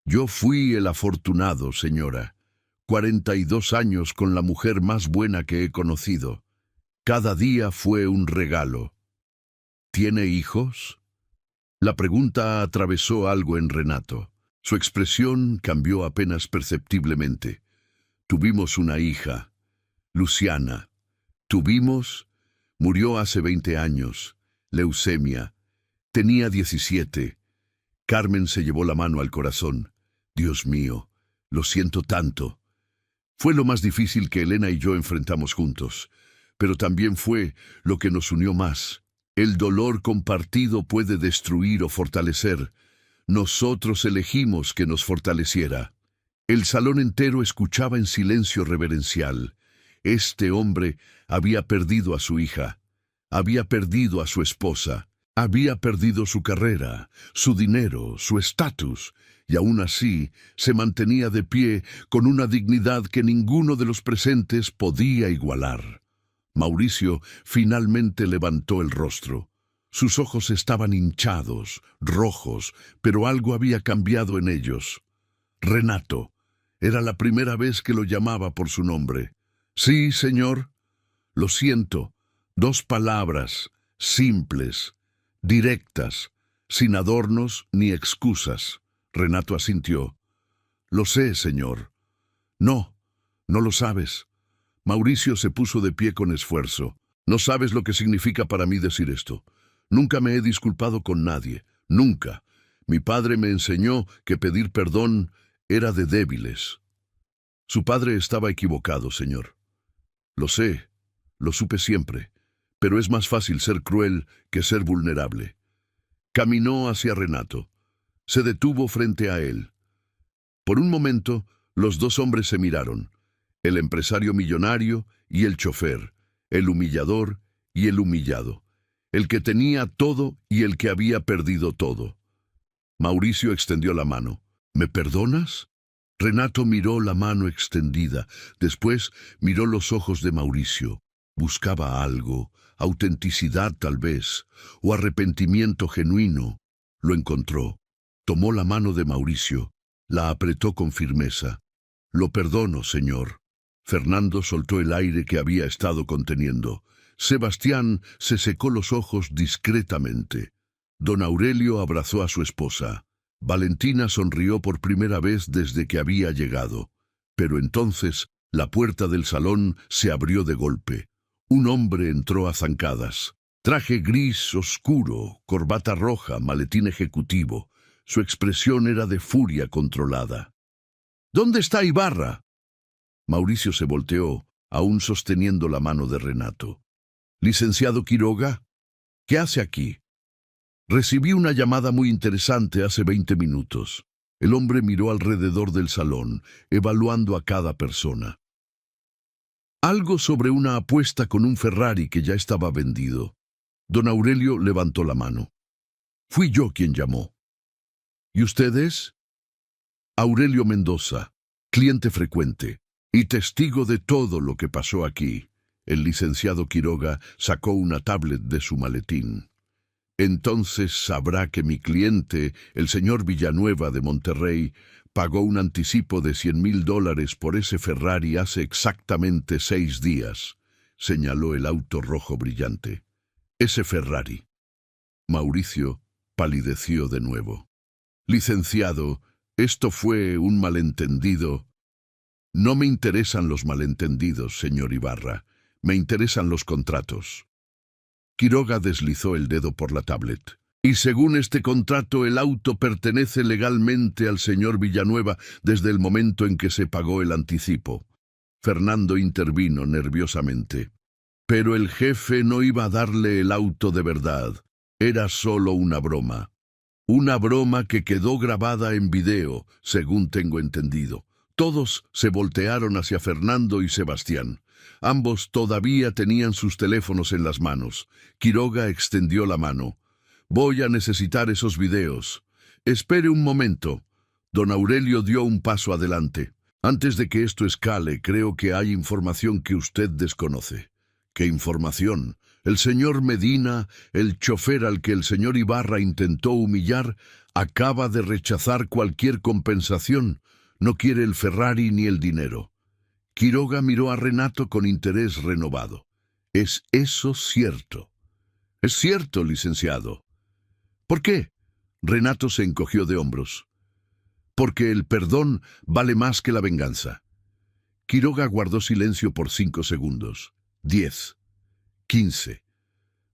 Yo fui el afortunado, señora. 42 años con la mujer más buena que he conocido. Cada día fue un regalo. ¿Tiene hijos? La pregunta atravesó algo en Renato. Su expresión cambió apenas perceptiblemente. Tuvimos una hija, Luciana. Murió hace 20 años, leucemia. Tenía 17. Carmen se llevó la mano al corazón. Dios mío, lo siento tanto. Fue lo más difícil que Elena y yo enfrentamos juntos, pero también fue lo que nos unió más. El dolor compartido puede destruir o fortalecer. Nosotros elegimos que nos fortaleciera. El salón entero escuchaba en silencio reverencial. Este hombre había perdido a su hija, había perdido a su esposa, había perdido su carrera, su dinero, su estatus, y aún así se mantenía de pie con una dignidad que ninguno de los presentes podía igualar. Mauricio finalmente levantó el rostro. Sus ojos estaban hinchados, rojos, pero algo había cambiado en ellos. Renato. Era la primera vez que lo llamaba por su nombre. Sí, señor. Lo siento. 2 palabras, simples, directas, sin adornos ni excusas. Renato asintió. Lo sé, señor. No, no lo sabes. Mauricio se puso de pie con esfuerzo. No sabes lo que significa para mí decir esto. Nunca me he disculpado con nadie. Nunca. Mi padre me enseñó que pedir perdón era de débiles. Su padre estaba equivocado, señor. Lo sé, lo supe siempre, pero es más fácil ser cruel que ser vulnerable. Caminó hacia Renato. Se detuvo frente a él. Por un momento, los 2 hombres se miraron. El empresario millonario y el chofer, el humillador y el humillado, el que tenía todo y el que había perdido todo. Mauricio extendió la mano. ¿Me perdonas? Renato miró la mano extendida, después miró los ojos de Mauricio. Buscaba algo, autenticidad tal vez, o arrepentimiento genuino. Lo encontró. Tomó la mano de Mauricio, la apretó con firmeza. Lo perdono, señor. Fernando soltó el aire que había estado conteniendo. Sebastián se secó los ojos discretamente. Don Aurelio abrazó a su esposa. Valentina sonrió por primera vez desde que había llegado. Pero entonces la puerta del salón se abrió de golpe. Un hombre entró a zancadas. Traje gris oscuro, corbata roja, maletín ejecutivo. Su expresión era de furia controlada. ¿Dónde está Ibarra? Mauricio se volteó, aún sosteniendo la mano de Renato. Licenciado Quiroga, ¿qué hace aquí? Recibí una llamada muy interesante hace 20 minutos. El hombre miró alrededor del salón, evaluando a cada persona. Algo sobre una apuesta con un Ferrari que ya estaba vendido. Don Aurelio levantó la mano. Fui yo quien llamó. ¿Y ustedes? Aurelio Mendoza, cliente frecuente y testigo de todo lo que pasó aquí. El licenciado Quiroga sacó una tablet de su maletín. Entonces sabrá que mi cliente, el señor Villanueva de Monterrey, pagó un anticipo de $100,000 por ese Ferrari hace exactamente 6 días, señaló el auto rojo brillante. Ese Ferrari. Mauricio palideció de nuevo. Licenciado, esto fue un malentendido. No me interesan los malentendidos, señor Ibarra. Me interesan los contratos. Quiroga deslizó el dedo por la tablet. Y según este contrato, el auto pertenece legalmente al señor Villanueva desde el momento en que se pagó el anticipo. Fernando intervino nerviosamente. Pero el jefe no iba a darle el auto de verdad. Era solo una broma. Una broma que quedó grabada en video, según tengo entendido. Todos se voltearon hacia Fernando y Sebastián. Ambos todavía tenían sus teléfonos en las manos. Quiroga extendió la mano. «Voy a necesitar esos videos». «Espere un momento». Don Aurelio dio un paso adelante. «Antes de que esto escale, creo que hay información que usted desconoce». «¿Qué información?» «El señor Medina, el chofer al que el señor Ibarra intentó humillar, acaba de rechazar cualquier compensación. No quiere el Ferrari ni el dinero». Quiroga miró a Renato con interés renovado. «¿Es eso cierto?» «Es cierto, licenciado». «¿Por qué?» Renato se encogió de hombros. «Porque el perdón vale más que la venganza». Quiroga guardó silencio por 5 segundos. 10. 15.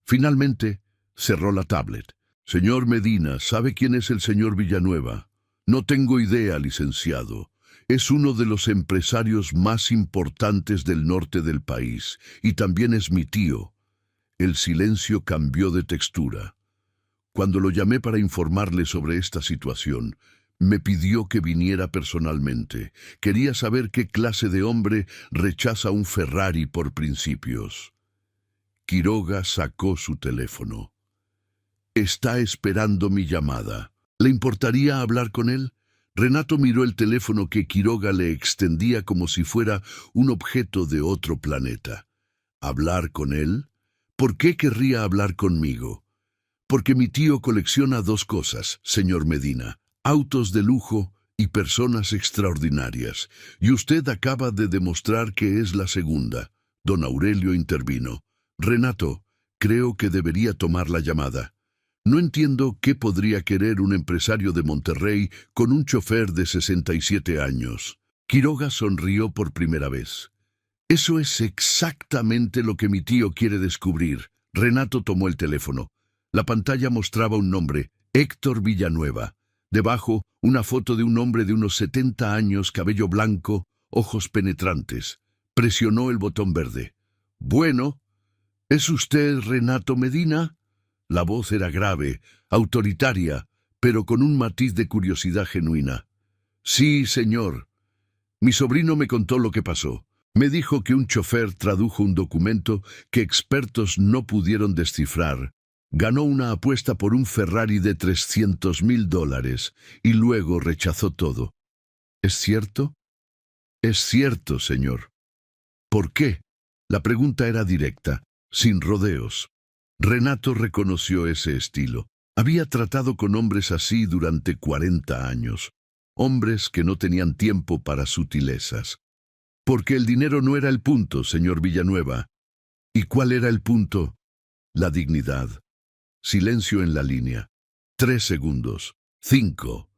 Finalmente, cerró la tablet. «Señor Medina, ¿sabe quién es el señor Villanueva?» «No tengo idea, licenciado. Es uno de los empresarios más importantes del norte del país, y también es mi tío». El silencio cambió de textura. Cuando lo llamé para informarle sobre esta situación, me pidió que viniera personalmente. Quería saber qué clase de hombre rechaza un Ferrari por principios. Quiroga sacó su teléfono. «Está esperando mi llamada. ¿Le importaría hablar con él?» Renato miró el teléfono que Quiroga le extendía como si fuera un objeto de otro planeta. ¿Hablar con él? ¿Por qué querría hablar conmigo? «Porque mi tío colecciona 2 cosas, señor Medina: autos de lujo y personas extraordinarias. Y usted acaba de demostrar que es la segunda». Don Aurelio intervino. «Renato, creo que debería tomar la llamada. No entiendo qué podría querer un empresario de Monterrey con un chofer de 67 años». Quiroga sonrió por primera vez. «Eso es exactamente lo que mi tío quiere descubrir». Renato tomó el teléfono. La pantalla mostraba un nombre: Héctor Villanueva. Debajo, una foto de un hombre de unos 70 años, cabello blanco, ojos penetrantes. Presionó el botón verde. «Bueno, ¿es usted Renato Medina?» La voz era grave, autoritaria, pero con un matiz de curiosidad genuina. «Sí, señor. Mi sobrino me contó lo que pasó. Me dijo que un chofer tradujo un documento que expertos no pudieron descifrar. Ganó una apuesta por un Ferrari de $300,000 y luego rechazó todo». «¿Es cierto?» «Es cierto, señor». «¿Por qué?» La pregunta era directa, sin rodeos. Renato reconoció ese estilo. Había tratado con hombres así durante 40 años. Hombres que no tenían tiempo para sutilezas. «Porque el dinero no era el punto, señor Villanueva». «¿Y cuál era el punto?» «La dignidad». Silencio en la línea. 3 segundos. 5.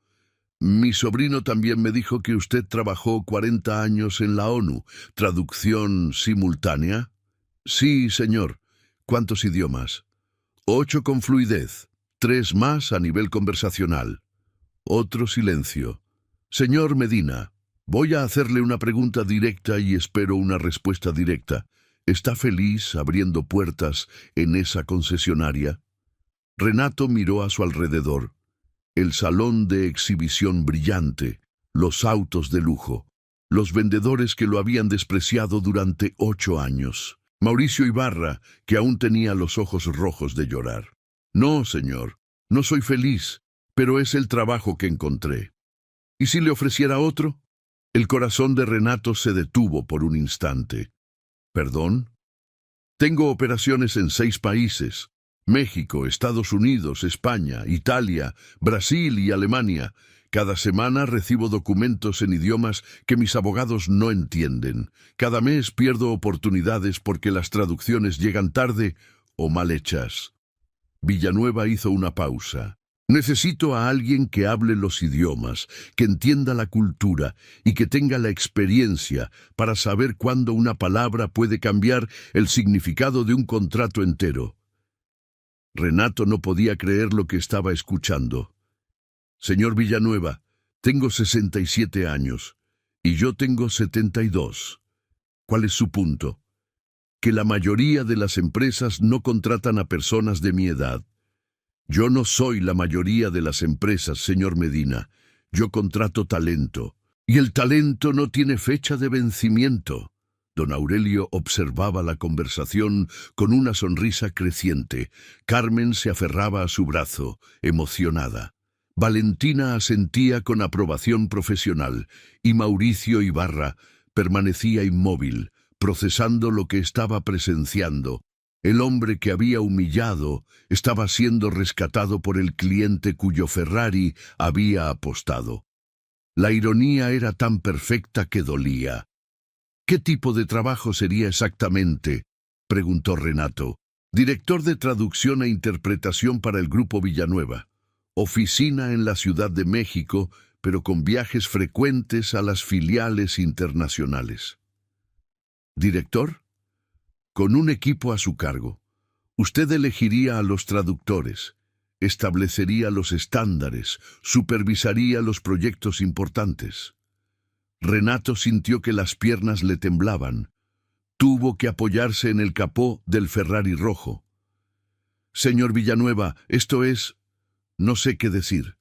«Mi sobrino también me dijo que usted trabajó 40 años en la ONU. ¿Traducción simultánea?» «Sí, señor». «¿Cuántos idiomas?» 8 con fluidez. 3 más a nivel conversacional». Otro silencio. «Señor Medina, voy a hacerle una pregunta directa y espero una respuesta directa. ¿Está feliz abriendo puertas en esa concesionaria?» Renato miró a su alrededor. El salón de exhibición brillante, los autos de lujo, los vendedores que lo habían despreciado durante 8 años. Mauricio Ibarra, que aún tenía los ojos rojos de llorar. «No, señor, no soy feliz, pero es el trabajo que encontré». «¿Y si le ofreciera otro?» El corazón de Renato se detuvo por un instante. «¿Perdón?» «Tengo operaciones en 6 países. México, Estados Unidos, España, Italia, Brasil y Alemania. Cada semana recibo documentos en idiomas que mis abogados no entienden. Cada mes pierdo oportunidades porque las traducciones llegan tarde o mal hechas». Villanueva hizo una pausa. «Necesito a alguien que hable los idiomas, que entienda la cultura y que tenga la experiencia para saber cuándo una palabra puede cambiar el significado de un contrato entero». Renato no podía creer lo que estaba escuchando. «Señor Villanueva, tengo 67 años y yo tengo 72. ¿Cuál es su punto?» «Que la mayoría de las empresas no contratan a personas de mi edad. Yo no soy la mayoría de las empresas, señor Medina. Yo contrato talento. Y el talento no tiene fecha de vencimiento. Don Aurelio observaba la conversación con una sonrisa creciente. Carmen se aferraba a su brazo, emocionada. Valentina asentía con aprobación profesional, y Mauricio Ibarra permanecía inmóvil, procesando lo que estaba presenciando. El hombre que había humillado estaba siendo rescatado por el cliente cuyo Ferrari había apostado. La ironía era tan perfecta que dolía. ¿Qué tipo de trabajo sería exactamente?, preguntó Renato. Director de traducción e interpretación para el Grupo Villanueva. Oficina en la Ciudad de México, pero con viajes frecuentes a las filiales internacionales. ¿Director? Con un equipo a su cargo. Usted elegiría a los traductores, establecería los estándares, supervisaría los proyectos importantes. Renato sintió que las piernas le temblaban. Tuvo que apoyarse en el capó del Ferrari rojo. Señor Villanueva, esto es... no sé qué decir.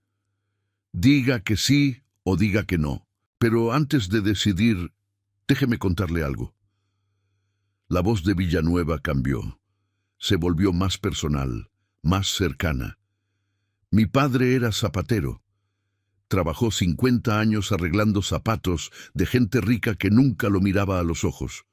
Diga que sí o diga que no. Pero antes de decidir, déjeme contarle algo. La voz de Villanueva cambió. Se volvió más personal, más cercana. Mi padre era zapatero. Trabajó 50 años arreglando zapatos de gente rica que nunca lo miraba a los ojos.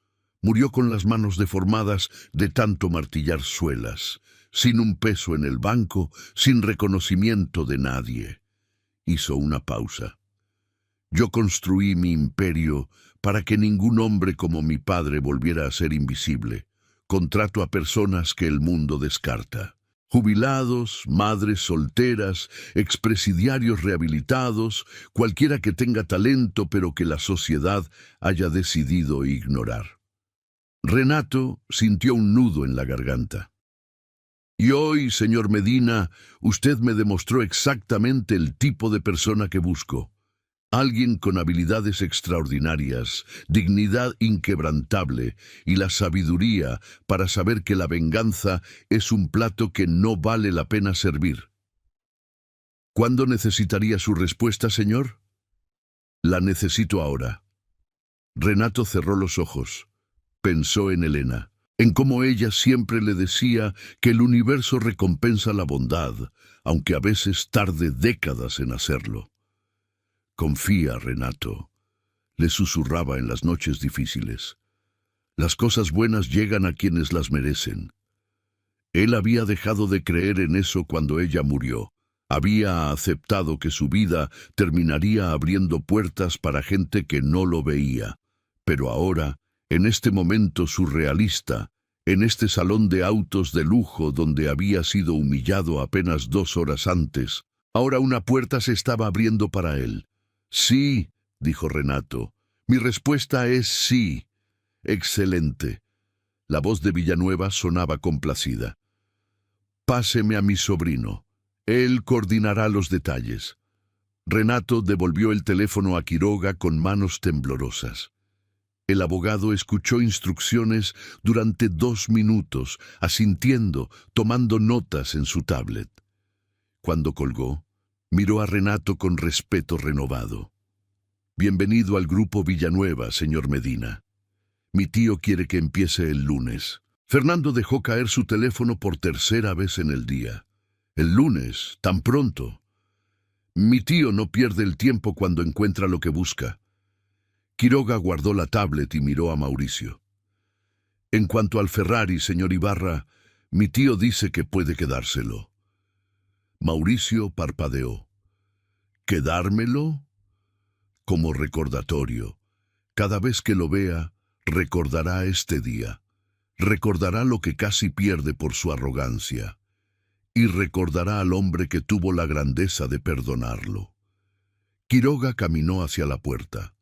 Murió con las manos deformadas de tanto martillar suelas, sin un peso en el banco, sin reconocimiento de nadie. Hizo una pausa. Yo construí mi imperio para que ningún hombre como mi padre volviera a ser invisible. Contrato a personas que el mundo descarta. Jubilados, madres solteras, expresidiarios rehabilitados, cualquiera que tenga talento pero que la sociedad haya decidido ignorar. Renato sintió un nudo en la garganta. Y hoy, señor Medina, usted me demostró exactamente el tipo de persona que busco. Alguien con habilidades extraordinarias, dignidad inquebrantable y la sabiduría para saber que la venganza es un plato que no vale la pena servir. ¿Cuándo necesitaría su respuesta, señor? La necesito ahora. Renato cerró los ojos. Pensó en Elena, en cómo ella siempre le decía que el universo recompensa la bondad, aunque a veces tarde décadas en hacerlo. Confía, Renato, le susurraba en las noches difíciles. Las cosas buenas llegan a quienes las merecen. Él había dejado de creer en eso cuando ella murió. Había aceptado que su vida terminaría abriendo puertas para gente que no lo veía. Pero ahora, en este momento surrealista, en este salón de autos de lujo donde había sido humillado apenas 2 horas antes, ahora una puerta se estaba abriendo para él. Sí, dijo Renato. Mi respuesta es sí. Excelente. La voz de Villanueva sonaba complacida. Páseme a mi sobrino. Él coordinará los detalles. Renato devolvió el teléfono a Quiroga con manos temblorosas. El abogado escuchó instrucciones durante 2 minutos, asintiendo, tomando notas en su tablet. Cuando colgó, miró a Renato con respeto renovado. Bienvenido al Grupo Villanueva, señor Medina. Mi tío quiere que empiece el lunes. Fernando dejó caer su teléfono por 3ª vez en el día. El lunes, tan pronto. Mi tío no pierde el tiempo cuando encuentra lo que busca. Quiroga guardó la tablet y miró a Mauricio. En cuanto al Ferrari, señor Ibarra, mi tío dice que puede quedárselo. Mauricio parpadeó. ¿Quedármelo? Como recordatorio. Cada vez que lo vea, recordará este día. Recordará lo que casi pierde por su arrogancia. Y recordará al hombre que tuvo la grandeza de perdonarlo. Quiroga caminó hacia la puerta.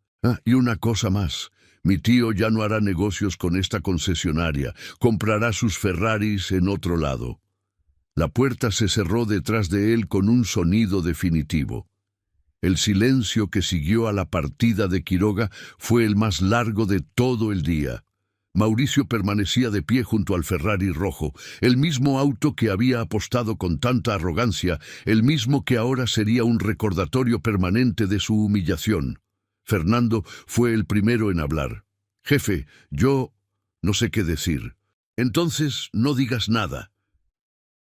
Y una cosa más. Mi tío ya no hará negocios con esta concesionaria. Comprará sus Ferraris en otro lado. La puerta se cerró detrás de él con un sonido definitivo. El silencio que siguió a la partida de Quiroga fue el más largo de todo el día. Mauricio permanecía de pie junto al Ferrari rojo, el mismo auto que había apostado con tanta arrogancia, el mismo que ahora sería un recordatorio permanente de su humillación. Fernando fue el primero en hablar. «Jefe, yo no sé qué decir». «Entonces no digas nada».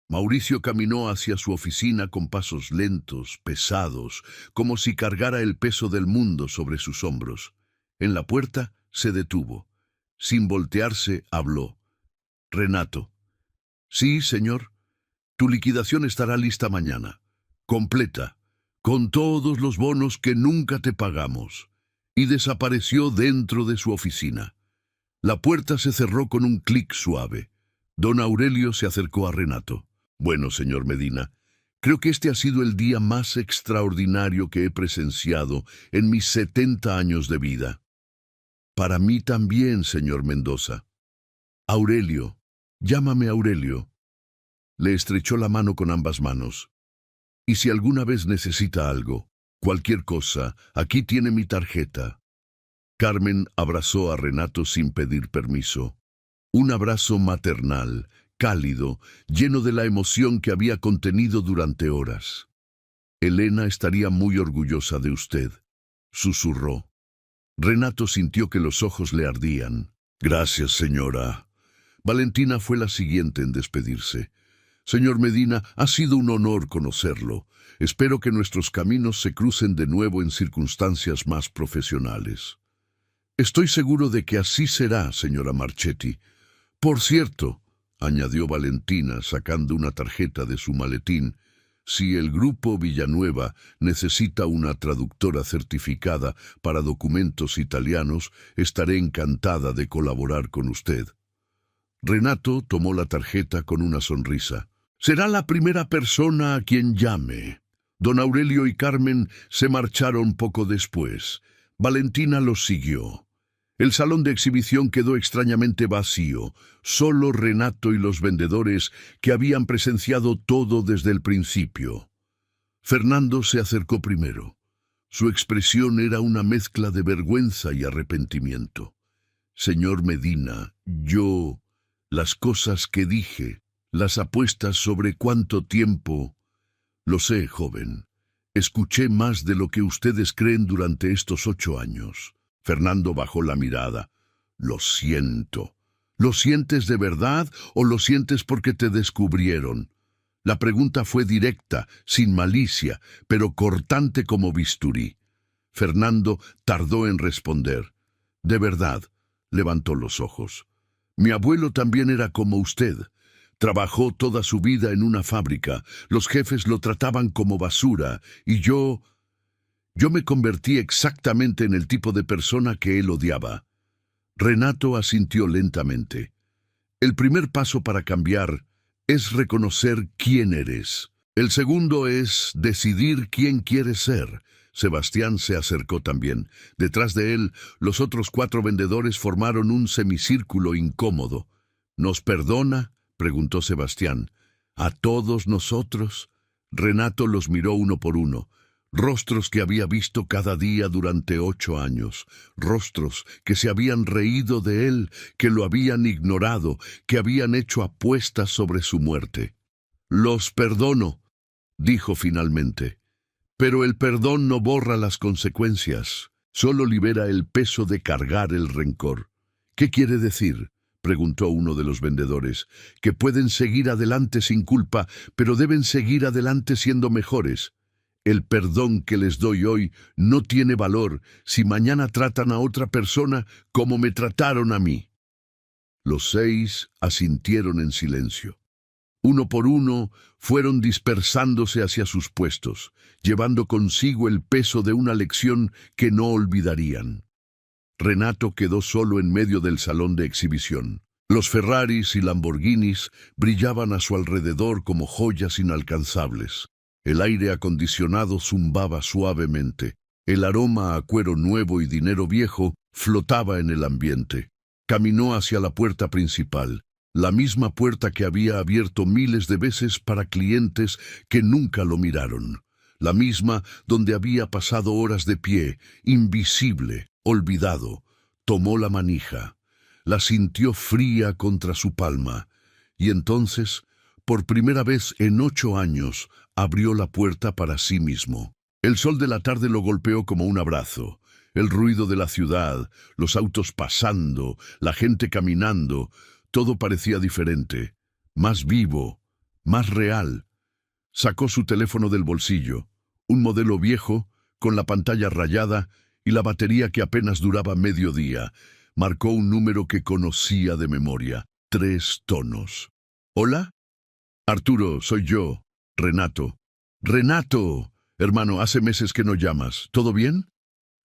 Mauricio caminó hacia su oficina con pasos lentos, pesados, como si cargara el peso del mundo sobre sus hombros. En la puerta se detuvo. Sin voltearse, habló. «Renato». «Sí, señor. Tu liquidación estará lista mañana. Completa, con todos los bonos que nunca te pagamos». Y desapareció dentro de su oficina. La puerta se cerró con un clic suave. Don Aurelio se acercó a Renato. «Bueno, señor Medina, creo que este ha sido el día más extraordinario que he presenciado en mis 70 años de vida». «Para mí también, señor Mendoza». «Aurelio, llámame Aurelio». Le estrechó la mano con ambas manos. «Y si alguna vez necesita algo, cualquier cosa, aquí tiene mi tarjeta». Carmen abrazó a Renato sin pedir permiso. Un abrazo maternal, cálido, lleno de la emoción que había contenido durante horas. «Elena estaría muy orgullosa de usted», susurró. Renato sintió que los ojos le ardían. «Gracias, señora». Valentina fue la siguiente en despedirse. «Señor Medina, ha sido un honor conocerlo. Espero que nuestros caminos se crucen de nuevo en circunstancias más profesionales». «Estoy seguro de que así será, señora Marchetti. Por cierto», añadió Valentina, sacando una tarjeta de su maletín, «si el Grupo Villanueva necesita una traductora certificada para documentos italianos, estaré encantada de colaborar con usted». Renato tomó la tarjeta con una sonrisa. «Será la primera persona a quien llame». Don Aurelio y Carmen se marcharon poco después. Valentina los siguió. El salón de exhibición quedó extrañamente vacío, solo Renato y los vendedores que habían presenciado todo desde el principio. Fernando se acercó primero. Su expresión era una mezcla de vergüenza y arrepentimiento. «Señor Medina, las cosas que dije, las apuestas sobre cuánto tiempo...» «Lo sé, joven. Escuché más de lo que ustedes creen durante estos 8 años». Fernando bajó la mirada. «Lo siento». «¿Lo sientes de verdad o lo sientes porque te descubrieron?» La pregunta fue directa, sin malicia, pero cortante como bisturí. Fernando tardó en responder. «De verdad», levantó los ojos. «Mi abuelo también era como usted. Trabajó toda su vida en una fábrica. Los jefes lo trataban como basura y yo me convertí exactamente en el tipo de persona que él odiaba». Renato asintió lentamente. «El primer paso para cambiar es reconocer quién eres. El segundo es decidir quién quieres ser». Sebastián se acercó también. Detrás de él, los otros 4 vendedores formaron un semicírculo incómodo. «¿Nos perdona?», preguntó Sebastián. «¿A todos nosotros?». Renato los miró uno por uno. Rostros que había visto cada día durante 8 años, rostros que se habían reído de él, que lo habían ignorado, que habían hecho apuestas sobre su muerte. «Los perdono», dijo finalmente. «Pero el perdón no borra las consecuencias, solo libera el peso de cargar el rencor». «¿Qué quiere decir?», preguntó uno de los vendedores. «Que pueden seguir adelante sin culpa, pero deben seguir adelante siendo mejores. El perdón que les doy hoy no tiene valor si mañana tratan a otra persona como me trataron a mí». Los 6 asintieron en silencio. Uno por uno fueron dispersándose hacia sus puestos, llevando consigo el peso de una lección que no olvidarían. Renato quedó solo en medio del salón de exhibición. Los Ferraris y Lamborghinis brillaban a su alrededor como joyas inalcanzables. El aire acondicionado zumbaba suavemente. El aroma a cuero nuevo y dinero viejo flotaba en el ambiente. Caminó hacia la puerta principal, la misma puerta que había abierto miles de veces para clientes que nunca lo miraron. La misma donde había pasado horas de pie, invisible, olvidado. Tomó la manija. La sintió fría contra su palma, y entonces, por primera vez en 8 años, abrió la puerta para sí mismo. El sol de la tarde lo golpeó como un abrazo. El ruido de la ciudad, los autos pasando, la gente caminando, todo parecía diferente, más vivo, más real. Sacó su teléfono del bolsillo, un modelo viejo, con la pantalla rayada y la batería que apenas duraba medio día. Marcó un número que conocía de memoria, 3 tonos. ¿Hola? Arturo, soy yo, Renato. ¡Renato! Hermano, hace meses que no llamas. ¿Todo bien?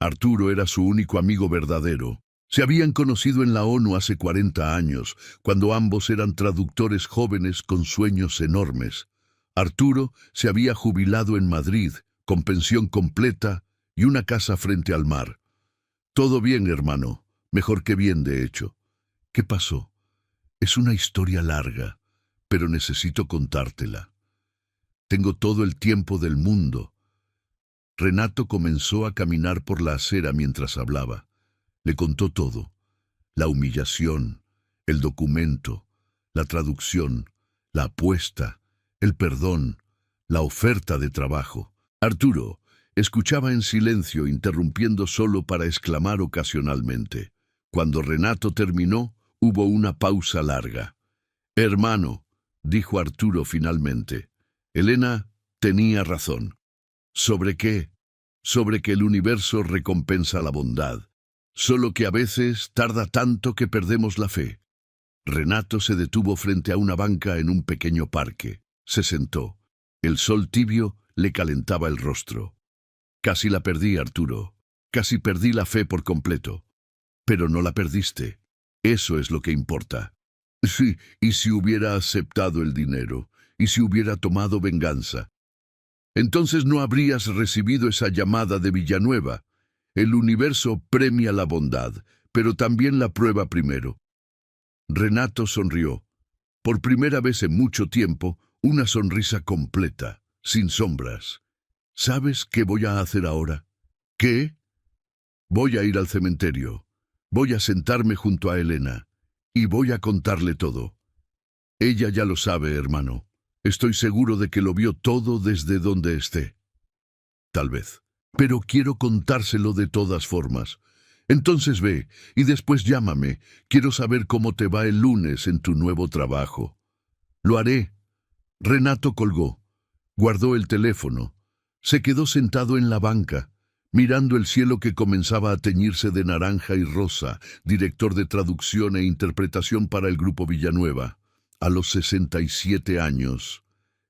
Arturo era su único amigo verdadero. Se habían conocido en la ONU hace 40 años, cuando ambos eran traductores jóvenes con sueños enormes. Arturo se había jubilado en Madrid, con pensión completa y una casa frente al mar. Todo bien, hermano. Mejor que bien, de hecho. ¿Qué pasó? Es una historia larga, pero necesito contártela. Tengo todo el tiempo del mundo. Renato comenzó a caminar por la acera mientras hablaba. Le contó todo. La humillación, el documento, la traducción, la apuesta, el perdón, la oferta de trabajo. Arturo escuchaba en silencio, interrumpiendo solo para exclamar ocasionalmente. Cuando Renato terminó, hubo una pausa larga. «Hermano», dijo Arturo finalmente, «Elena tenía razón». ¿Sobre qué? Sobre que el universo recompensa la bondad, solo que a veces tarda tanto que perdemos la fe. Renato se detuvo frente a una banca en un pequeño parque. Se sentó. El sol tibio le calentaba el rostro. Casi la perdí, Arturo. Casi perdí la fe por completo. Pero no la perdiste. Eso es lo que importa. Sí, y si hubiera aceptado el dinero, y si hubiera tomado venganza, entonces no habrías recibido esa llamada de Villanueva. El universo premia la bondad, pero también la prueba primero. Renato sonrió. Por primera vez en mucho tiempo, una sonrisa completa, sin sombras. ¿Sabes qué voy a hacer ahora? ¿Qué? Voy a ir al cementerio. Voy a sentarme junto a Elena. Y voy a contarle todo. Ella ya lo sabe, hermano. Estoy seguro de que lo vio todo desde donde esté. Tal vez. Pero quiero contárselo de todas formas. Entonces ve, y después llámame. Quiero saber cómo te va el lunes en tu nuevo trabajo. Lo haré. Renato colgó. Guardó el teléfono. Se quedó sentado en la banca, mirando el cielo que comenzaba a teñirse de naranja y rosa, director de traducción e interpretación para el Grupo Villanueva. A los 67 años.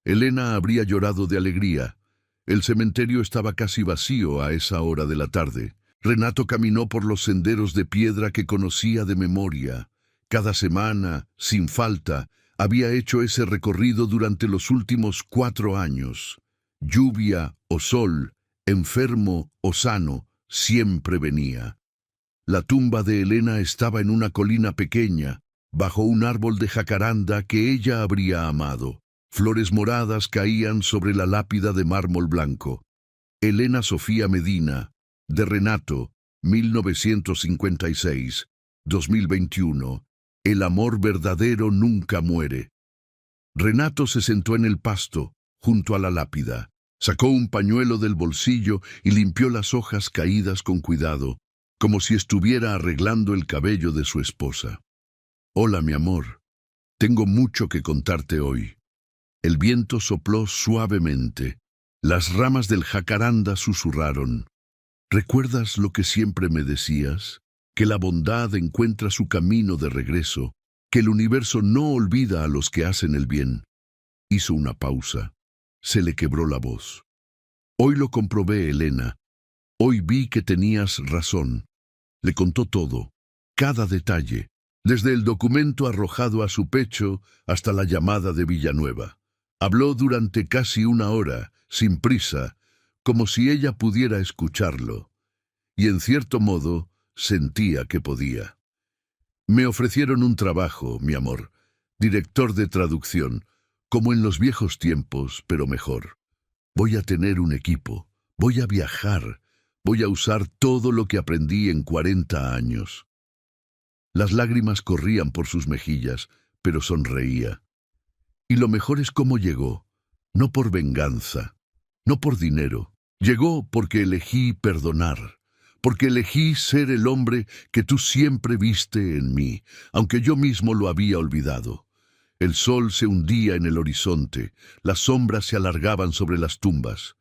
Elena habría llorado de alegría. El cementerio estaba casi vacío a esa hora de la tarde. Renato caminó por los senderos de piedra que conocía de memoria. Cada semana, sin falta, había hecho ese recorrido durante los últimos 4 años. Lluvia o sol, enfermo o sano, siempre venía. La tumba de Elena estaba en una colina pequeña, bajo un árbol de jacaranda que ella habría amado. Flores moradas caían sobre la lápida de mármol blanco. Elena Sofía Medina, de Renato, 1956-2021. El amor verdadero nunca muere. Renato se sentó en el pasto, junto a la lápida. Sacó un pañuelo del bolsillo y limpió las hojas caídas con cuidado, como si estuviera arreglando el cabello de su esposa. «Hola, mi amor. Tengo mucho que contarte hoy». El viento sopló suavemente. Las ramas del jacaranda susurraron. «¿Recuerdas lo que siempre me decías? Que la bondad encuentra su camino de regreso, que el universo no olvida a los que hacen el bien». Hizo una pausa. Se le quebró la voz. «Hoy lo comprobé, Elena. Hoy vi que tenías razón». Le contó todo, cada detalle, desde el documento arrojado a su pecho hasta la llamada de Villanueva. Habló durante casi 1 hora, sin prisa, como si ella pudiera escucharlo. Y en cierto modo, sentía que podía. «Me ofrecieron un trabajo, mi amor, director de traducción, como en los viejos tiempos, pero mejor. Voy a tener un equipo, voy a viajar, voy a usar todo lo que aprendí en 40 años». Las lágrimas corrían por sus mejillas, pero sonreía. Y lo mejor es cómo llegó, no por venganza, no por dinero. Llegó porque elegí perdonar, porque elegí ser el hombre que tú siempre viste en mí, aunque yo mismo lo había olvidado. El sol se hundía en el horizonte, las sombras se alargaban sobre las tumbas.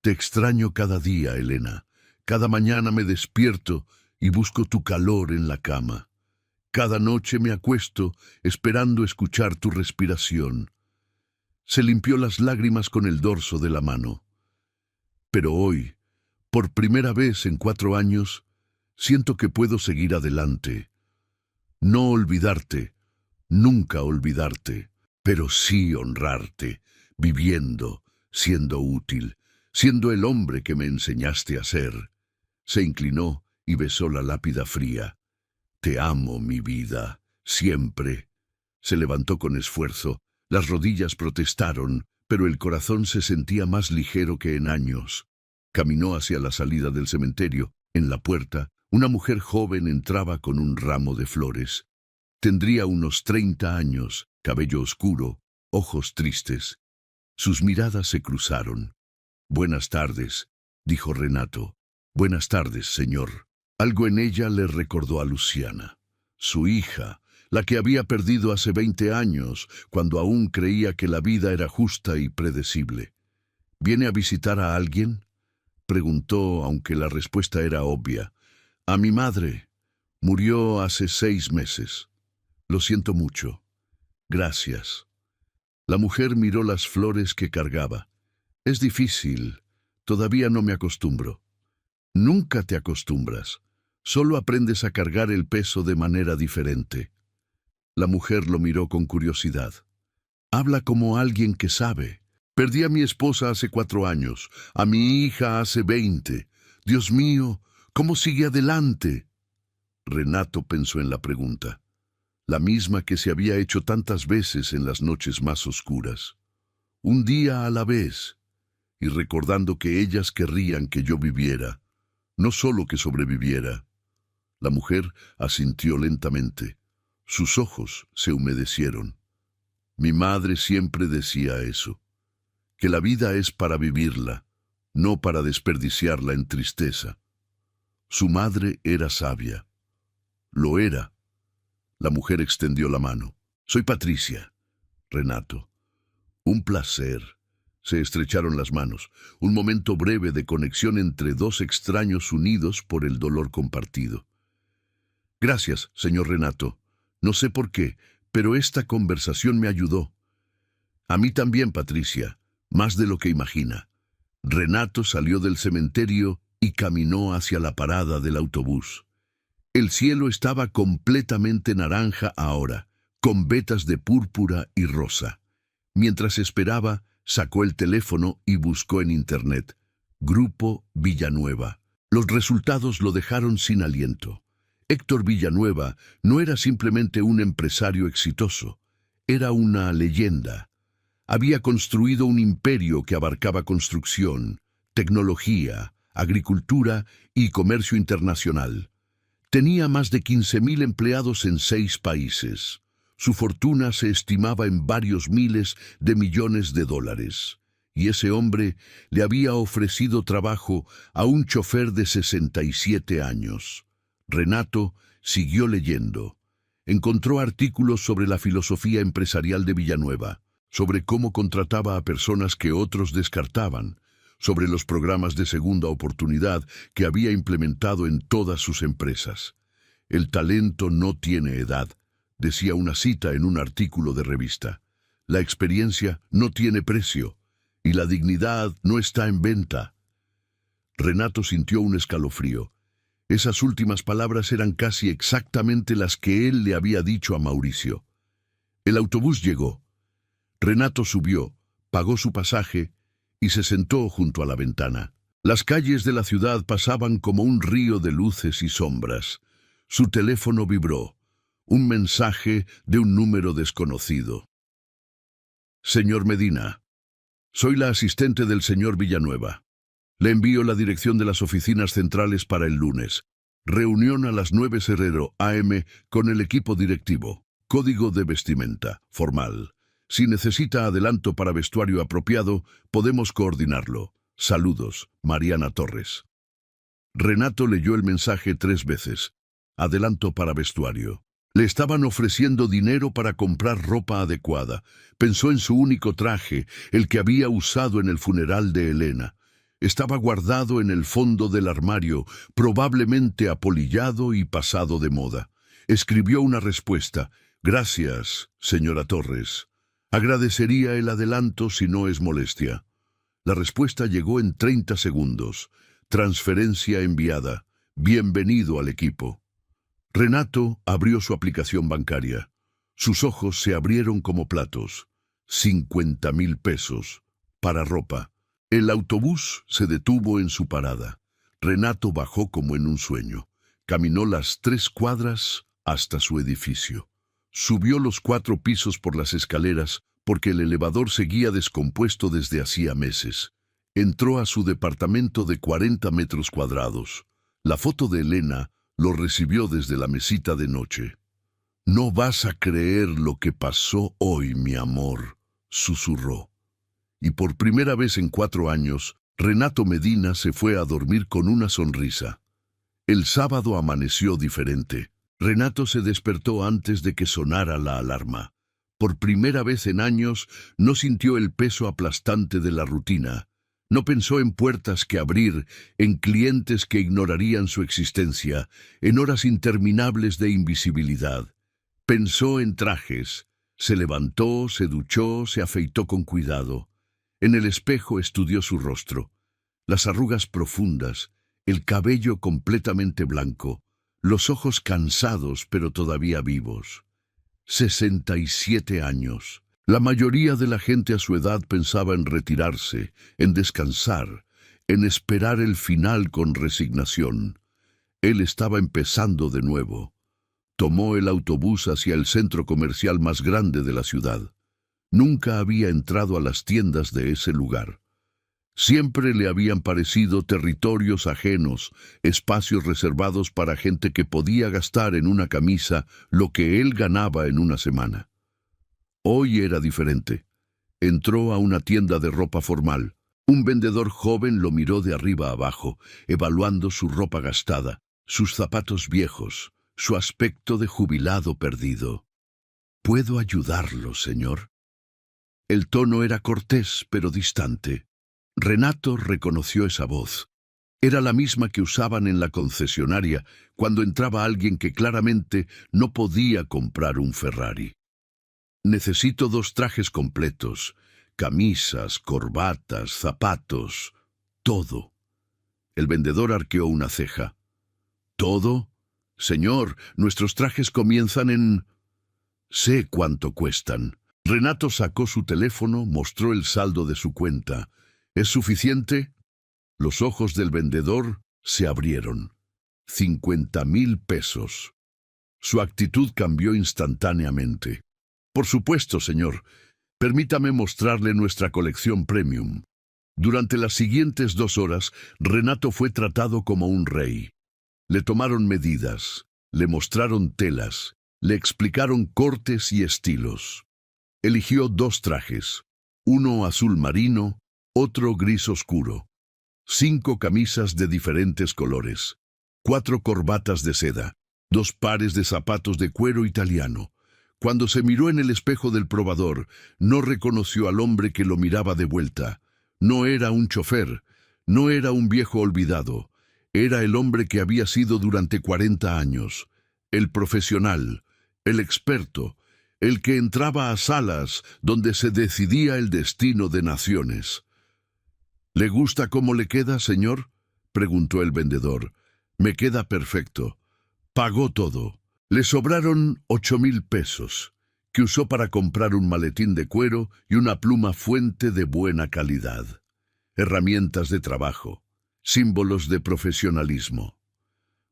Te extraño cada día, Elena. Cada mañana me despierto y busco tu calor en la cama. Cada noche me acuesto esperando escuchar tu respiración. Se limpió las lágrimas con el dorso de la mano. Pero hoy, por primera vez en 4 años, siento que puedo seguir adelante. No olvidarte, nunca olvidarte, pero sí honrarte, viviendo, siendo útil, siendo el hombre que me enseñaste a ser. Se inclinó y besó la lápida fría. Te amo, mi vida, siempre. Se levantó con esfuerzo. Las rodillas protestaron, pero el corazón se sentía más ligero que en años. Caminó hacia la salida del cementerio. En la puerta, una mujer joven entraba con un ramo de flores. Tendría unos 30 años, cabello oscuro, ojos tristes. Sus miradas se cruzaron. «Buenas tardes», dijo Renato. «Buenas tardes, señor». Algo en ella le recordó a Luciana, su hija, la que había perdido hace 20 años, cuando aún creía que la vida era justa y predecible. «¿Viene a visitar a alguien?», preguntó, aunque la respuesta era obvia. «A mi madre. Murió hace 6 meses. Lo siento mucho». «Gracias». La mujer miró las flores que cargaba. «Es difícil. Todavía no me acostumbro». «Nunca te acostumbras. Solo aprendes a cargar el peso de manera diferente». La mujer lo miró con curiosidad. «Habla como alguien que sabe. Perdí a mi esposa hace 4 años, a mi hija hace 20. Dios mío, ¿cómo sigue adelante?». Renato pensó en la pregunta, la misma que se había hecho tantas veces en las noches más oscuras. Un día a la vez, y recordando que ellas querrían que yo viviera, no solo que sobreviviera. La mujer asintió lentamente. Sus ojos se humedecieron. Mi madre siempre decía eso, que la vida es para vivirla, no para desperdiciarla en tristeza. Su madre era sabia. Lo era. La mujer extendió la mano. «Soy Patricia». «Renato». «Un placer». Se estrecharon las manos, un momento breve de conexión entre dos extraños unidos por el dolor compartido. «Gracias, señor Renato. No sé por qué, pero esta conversación me ayudó». «A mí también, Patricia, más de lo que imagina». Renato salió del cementerio y caminó hacia la parada del autobús. El cielo estaba completamente naranja ahora, con vetas de púrpura y rosa. Mientras esperaba, sacó el teléfono y buscó en internet. Grupo Villanueva. Los resultados lo dejaron sin aliento. Héctor Villanueva no era simplemente un empresario exitoso, era una leyenda. Había construido un imperio que abarcaba construcción, tecnología, agricultura y comercio internacional. Tenía más de 15.000 empleados en 6 países. Su fortuna se estimaba en varios miles de millones de dólares. Y ese hombre le había ofrecido trabajo a un chofer de 67 años. Renato siguió leyendo. Encontró artículos sobre la filosofía empresarial de Villanueva, sobre cómo contrataba a personas que otros descartaban, sobre los programas de segunda oportunidad que había implementado en todas sus empresas. «El talento no tiene edad», decía una cita en un artículo de revista. «La experiencia no tiene precio, y la dignidad no está en venta». Renato sintió un escalofrío. Esas últimas palabras eran casi exactamente las que él le había dicho a Mauricio. El autobús llegó. Renato subió, pagó su pasaje y se sentó junto a la ventana. Las calles de la ciudad pasaban como un río de luces y sombras. Su teléfono vibró. Un mensaje de un número desconocido. «Señor Medina, soy la asistente del señor Villanueva. Le envío la dirección de las oficinas centrales para el lunes. Reunión a las 9:00 AM con el equipo directivo. Código de vestimenta, formal. Si necesita adelanto para vestuario apropiado, podemos coordinarlo. Saludos, Mariana Torres. Renato leyó el mensaje 3 veces. Adelanto para vestuario. Le estaban ofreciendo dinero para comprar ropa adecuada. Pensó en su único traje, el que había usado en el funeral de Elena. Estaba guardado en el fondo del armario, probablemente apolillado y pasado de moda. Escribió una respuesta. Gracias, señora Torres. Agradecería el adelanto si no es molestia. La respuesta llegó en 30 segundos. Transferencia enviada. Bienvenido al equipo. Renato abrió su aplicación bancaria. Sus ojos se abrieron como platos. 50,000 pesos. Para ropa. El autobús se detuvo en su parada. Renato bajó como en un sueño. Caminó las 3 cuadras hasta su edificio. Subió los 4 pisos por las escaleras porque el elevador seguía descompuesto desde hacía meses. Entró a su departamento de 40 metros cuadrados. La foto de Elena lo recibió desde la mesita de noche. «No vas a creer lo que pasó hoy, mi amor», susurró. Y por primera vez en 4 años, Renato Medina se fue a dormir con una sonrisa. El sábado amaneció diferente. Renato se despertó antes de que sonara la alarma. Por primera vez en años, no sintió el peso aplastante de la rutina. No pensó en puertas que abrir, en clientes que ignorarían su existencia, en horas interminables de invisibilidad. Pensó en trajes. Se levantó, se duchó, se afeitó con cuidado. En el espejo estudió su rostro. Las arrugas profundas, el cabello completamente blanco, los ojos cansados pero todavía vivos. 67 años. La mayoría de la gente a su edad pensaba en retirarse, en descansar, en esperar el final con resignación. Él estaba empezando de nuevo. Tomó el autobús hacia el centro comercial más grande de la ciudad. Nunca había entrado a las tiendas de ese lugar. Siempre le habían parecido territorios ajenos, espacios reservados para gente que podía gastar en una camisa lo que él ganaba en una semana. Hoy era diferente. Entró a una tienda de ropa formal. Un vendedor joven lo miró de arriba a abajo, evaluando su ropa gastada, sus zapatos viejos, su aspecto de jubilado perdido. «¿Puedo ayudarlo, señor?» El tono era cortés, pero distante. Renato reconoció esa voz. Era la misma que usaban en la concesionaria cuando entraba alguien que claramente no podía comprar un Ferrari. «Necesito 2 trajes completos, camisas, corbatas, zapatos, todo». El vendedor arqueó una ceja. «¿Todo? Señor, nuestros trajes comienzan en...» «Sé cuánto cuestan». Renato sacó su teléfono, mostró el saldo de su cuenta. «¿Es suficiente?» Los ojos del vendedor se abrieron. 50,000 pesos. Su actitud cambió instantáneamente. «Por supuesto, señor. Permítame mostrarle nuestra colección premium». Durante las siguientes 2 horas, Renato fue tratado como un rey. Le tomaron medidas, le mostraron telas, le explicaron cortes y estilos. Eligió 2 trajes, uno azul marino, otro gris oscuro. 5 camisas de diferentes colores, 4 corbatas de seda, 2 pares de zapatos de cuero italiano. Cuando se miró en el espejo del probador, no reconoció al hombre que lo miraba de vuelta. No era un chofer, no era un viejo olvidado. Era el hombre que había sido durante 40 años. El profesional, el experto, el que entraba a salas donde se decidía el destino de naciones. «¿Le gusta cómo le queda, señor?», preguntó el vendedor. «Me queda perfecto». Pagó todo. Le sobraron 8,000 pesos, que usó para comprar un maletín de cuero y una pluma fuente de buena calidad. Herramientas de trabajo, símbolos de profesionalismo.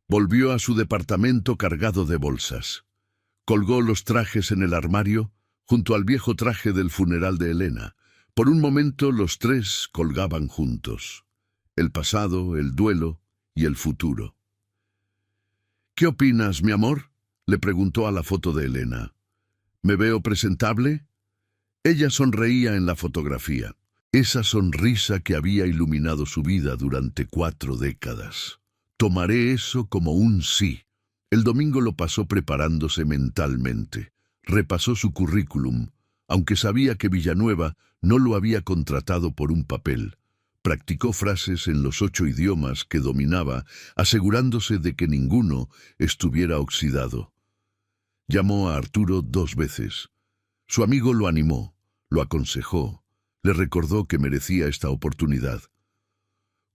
Volvió a su departamento cargado de bolsas. Colgó los trajes en el armario, junto al viejo traje del funeral de Elena. Por un momento los 3 colgaban juntos. El pasado, el duelo y el futuro. ¿Qué opinas, mi amor?, le preguntó a la foto de Elena. ¿Me veo presentable? Ella sonreía en la fotografía, esa sonrisa que había iluminado su vida durante 4 décadas. Tomaré eso como un sí. El domingo lo pasó preparándose mentalmente. Repasó su currículum, aunque sabía que Villanueva no lo había contratado por un papel. Practicó frases en los 8 idiomas que dominaba, asegurándose de que ninguno estuviera oxidado. Llamó a Arturo 2 veces. Su amigo lo animó, lo aconsejó, le recordó que merecía esta oportunidad.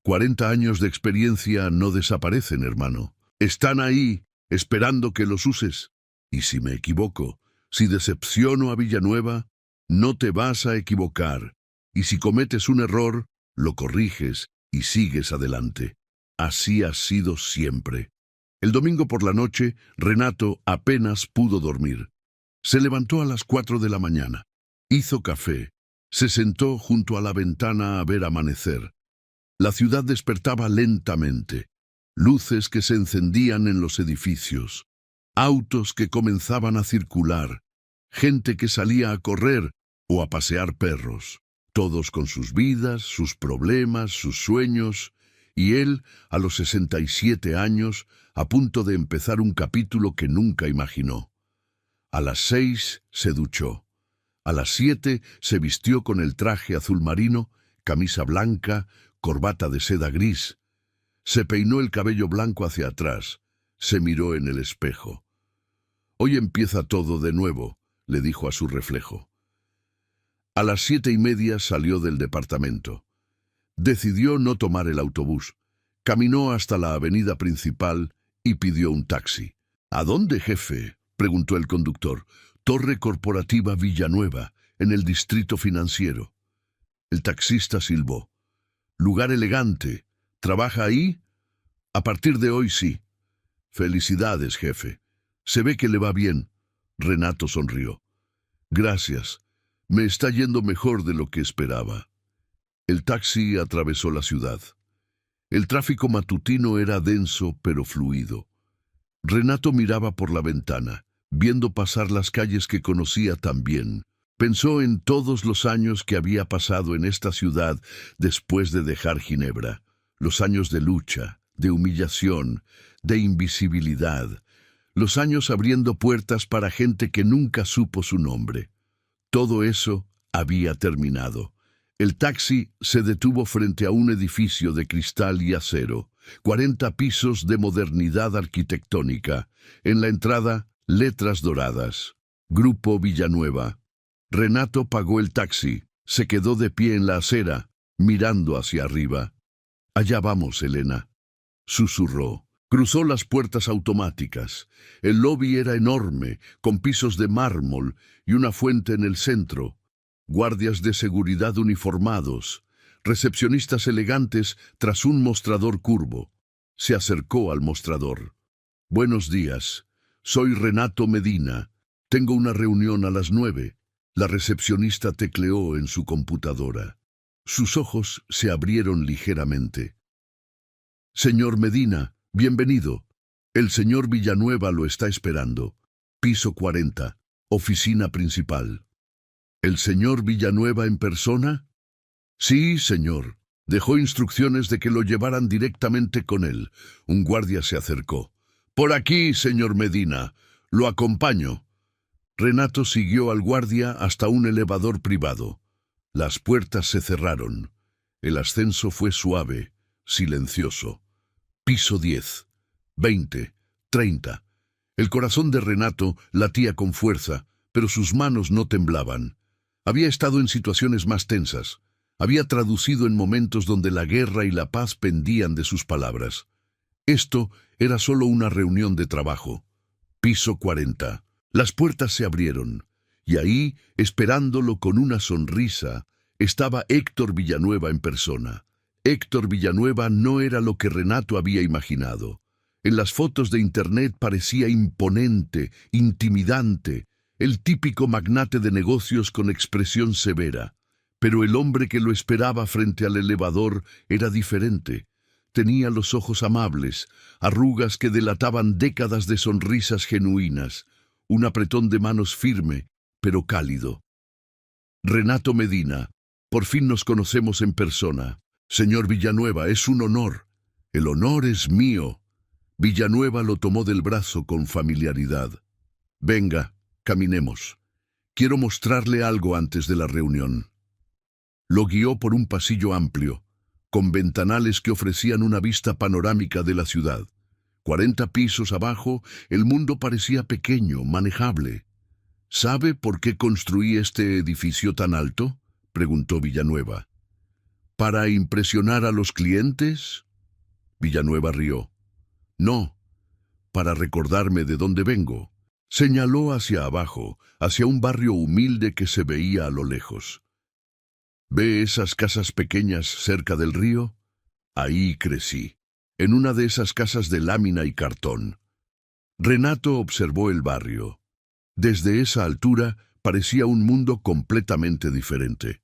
40 años de experiencia no desaparecen, hermano. Están ahí, esperando que los uses. Y si me equivoco, si decepciono a Villanueva, no te vas a equivocar. Y si cometes un error, lo corriges y sigues adelante. Así ha sido siempre. El domingo por la noche, Renato apenas pudo dormir. Se levantó a las 4 de la mañana. Hizo café. Se sentó junto a la ventana a ver amanecer. La ciudad despertaba lentamente. Luces que se encendían en los edificios. Autos que comenzaban a circular. Gente que salía a correr o a pasear perros. Todos con sus vidas, sus problemas, sus sueños. Y él, a los 67 años, a punto de empezar un capítulo que nunca imaginó. A las 6 se duchó. A las 7 se vistió con el traje azul marino, camisa blanca, corbata de seda gris. Se peinó el cabello blanco hacia atrás. Se miró en el espejo. «Hoy empieza todo de nuevo», le dijo a su reflejo. A las 7:30 salió del departamento. Decidió no tomar el autobús. Caminó hasta la avenida principal y pidió un taxi. «¿A dónde, jefe?», preguntó el conductor. «Torre Corporativa Villanueva, en el distrito financiero». El taxista silbó. «Lugar elegante. ¿Trabaja ahí?». «A partir de hoy sí». «Felicidades, jefe. Se ve que le va bien». Renato sonrió. «Gracias. Me está yendo mejor de lo que esperaba». El taxi atravesó la ciudad. El tráfico matutino era denso pero fluido. Renato miraba por la ventana, viendo pasar las calles que conocía tan bien. Pensó en todos los años que había pasado en esta ciudad después de dejar Ginebra. Los años de lucha, de humillación, de invisibilidad. Los años abriendo puertas para gente que nunca supo su nombre. Todo eso había terminado. El taxi se detuvo frente a un edificio de cristal y acero, 40 pisos de modernidad arquitectónica. En la entrada, letras doradas. Grupo Villanueva. Renato pagó el taxi. Se quedó de pie en la acera, mirando hacia arriba. «Allá vamos, Elena», susurró. Cruzó las puertas automáticas. El lobby era enorme, con pisos de mármol y una fuente en el centro. Guardias de seguridad uniformados, recepcionistas elegantes tras un mostrador curvo. Se acercó al mostrador. «Buenos días. Soy Renato Medina. Tengo una reunión a las 9. La recepcionista tecleó en su computadora. Sus ojos se abrieron ligeramente. «Señor Medina, bienvenido. El señor Villanueva lo está esperando. Piso 40, oficina principal». «¿El señor Villanueva en persona?». «Sí, señor. Dejó instrucciones de que lo llevaran directamente con él». Un guardia se acercó. «Por aquí, señor Medina. Lo acompaño». Renato siguió al guardia hasta un elevador privado. Las puertas se cerraron. El ascenso fue suave, silencioso. Piso 10, 20, 30. El corazón de Renato latía con fuerza, pero sus manos no temblaban. Había estado en situaciones más tensas. Había traducido en momentos donde la guerra y la paz pendían de sus palabras. Esto era solo una reunión de trabajo. Piso 40. Las puertas se abrieron, y ahí, esperándolo con una sonrisa, estaba Héctor Villanueva en persona. Héctor Villanueva no era lo que Renato había imaginado. En las fotos de internet parecía imponente, intimidante, el típico magnate de negocios con expresión severa. Pero el hombre que lo esperaba frente al elevador era diferente. Tenía los ojos amables, arrugas que delataban décadas de sonrisas genuinas, un apretón de manos firme, pero cálido. Renato Medina, por fin nos conocemos en persona. Señor Villanueva, es un honor. El honor es mío. Villanueva lo tomó del brazo con familiaridad. Venga, caminemos. Quiero mostrarle algo antes de la reunión. Lo guió por un pasillo amplio, con ventanales que ofrecían una vista panorámica de la ciudad. 40 pisos abajo, el mundo parecía pequeño, manejable. ¿Sabe por qué construí este edificio tan alto?, preguntó Villanueva. ¿Para impresionar a los clientes? Villanueva rió. No, para recordarme de dónde vengo. Señaló hacia abajo, hacia un barrio humilde que se veía a lo lejos. ¿Ve esas casas pequeñas cerca del río? Ahí crecí, en una de esas casas de lámina y cartón. Renato observó el barrio. Desde esa altura parecía un mundo completamente diferente.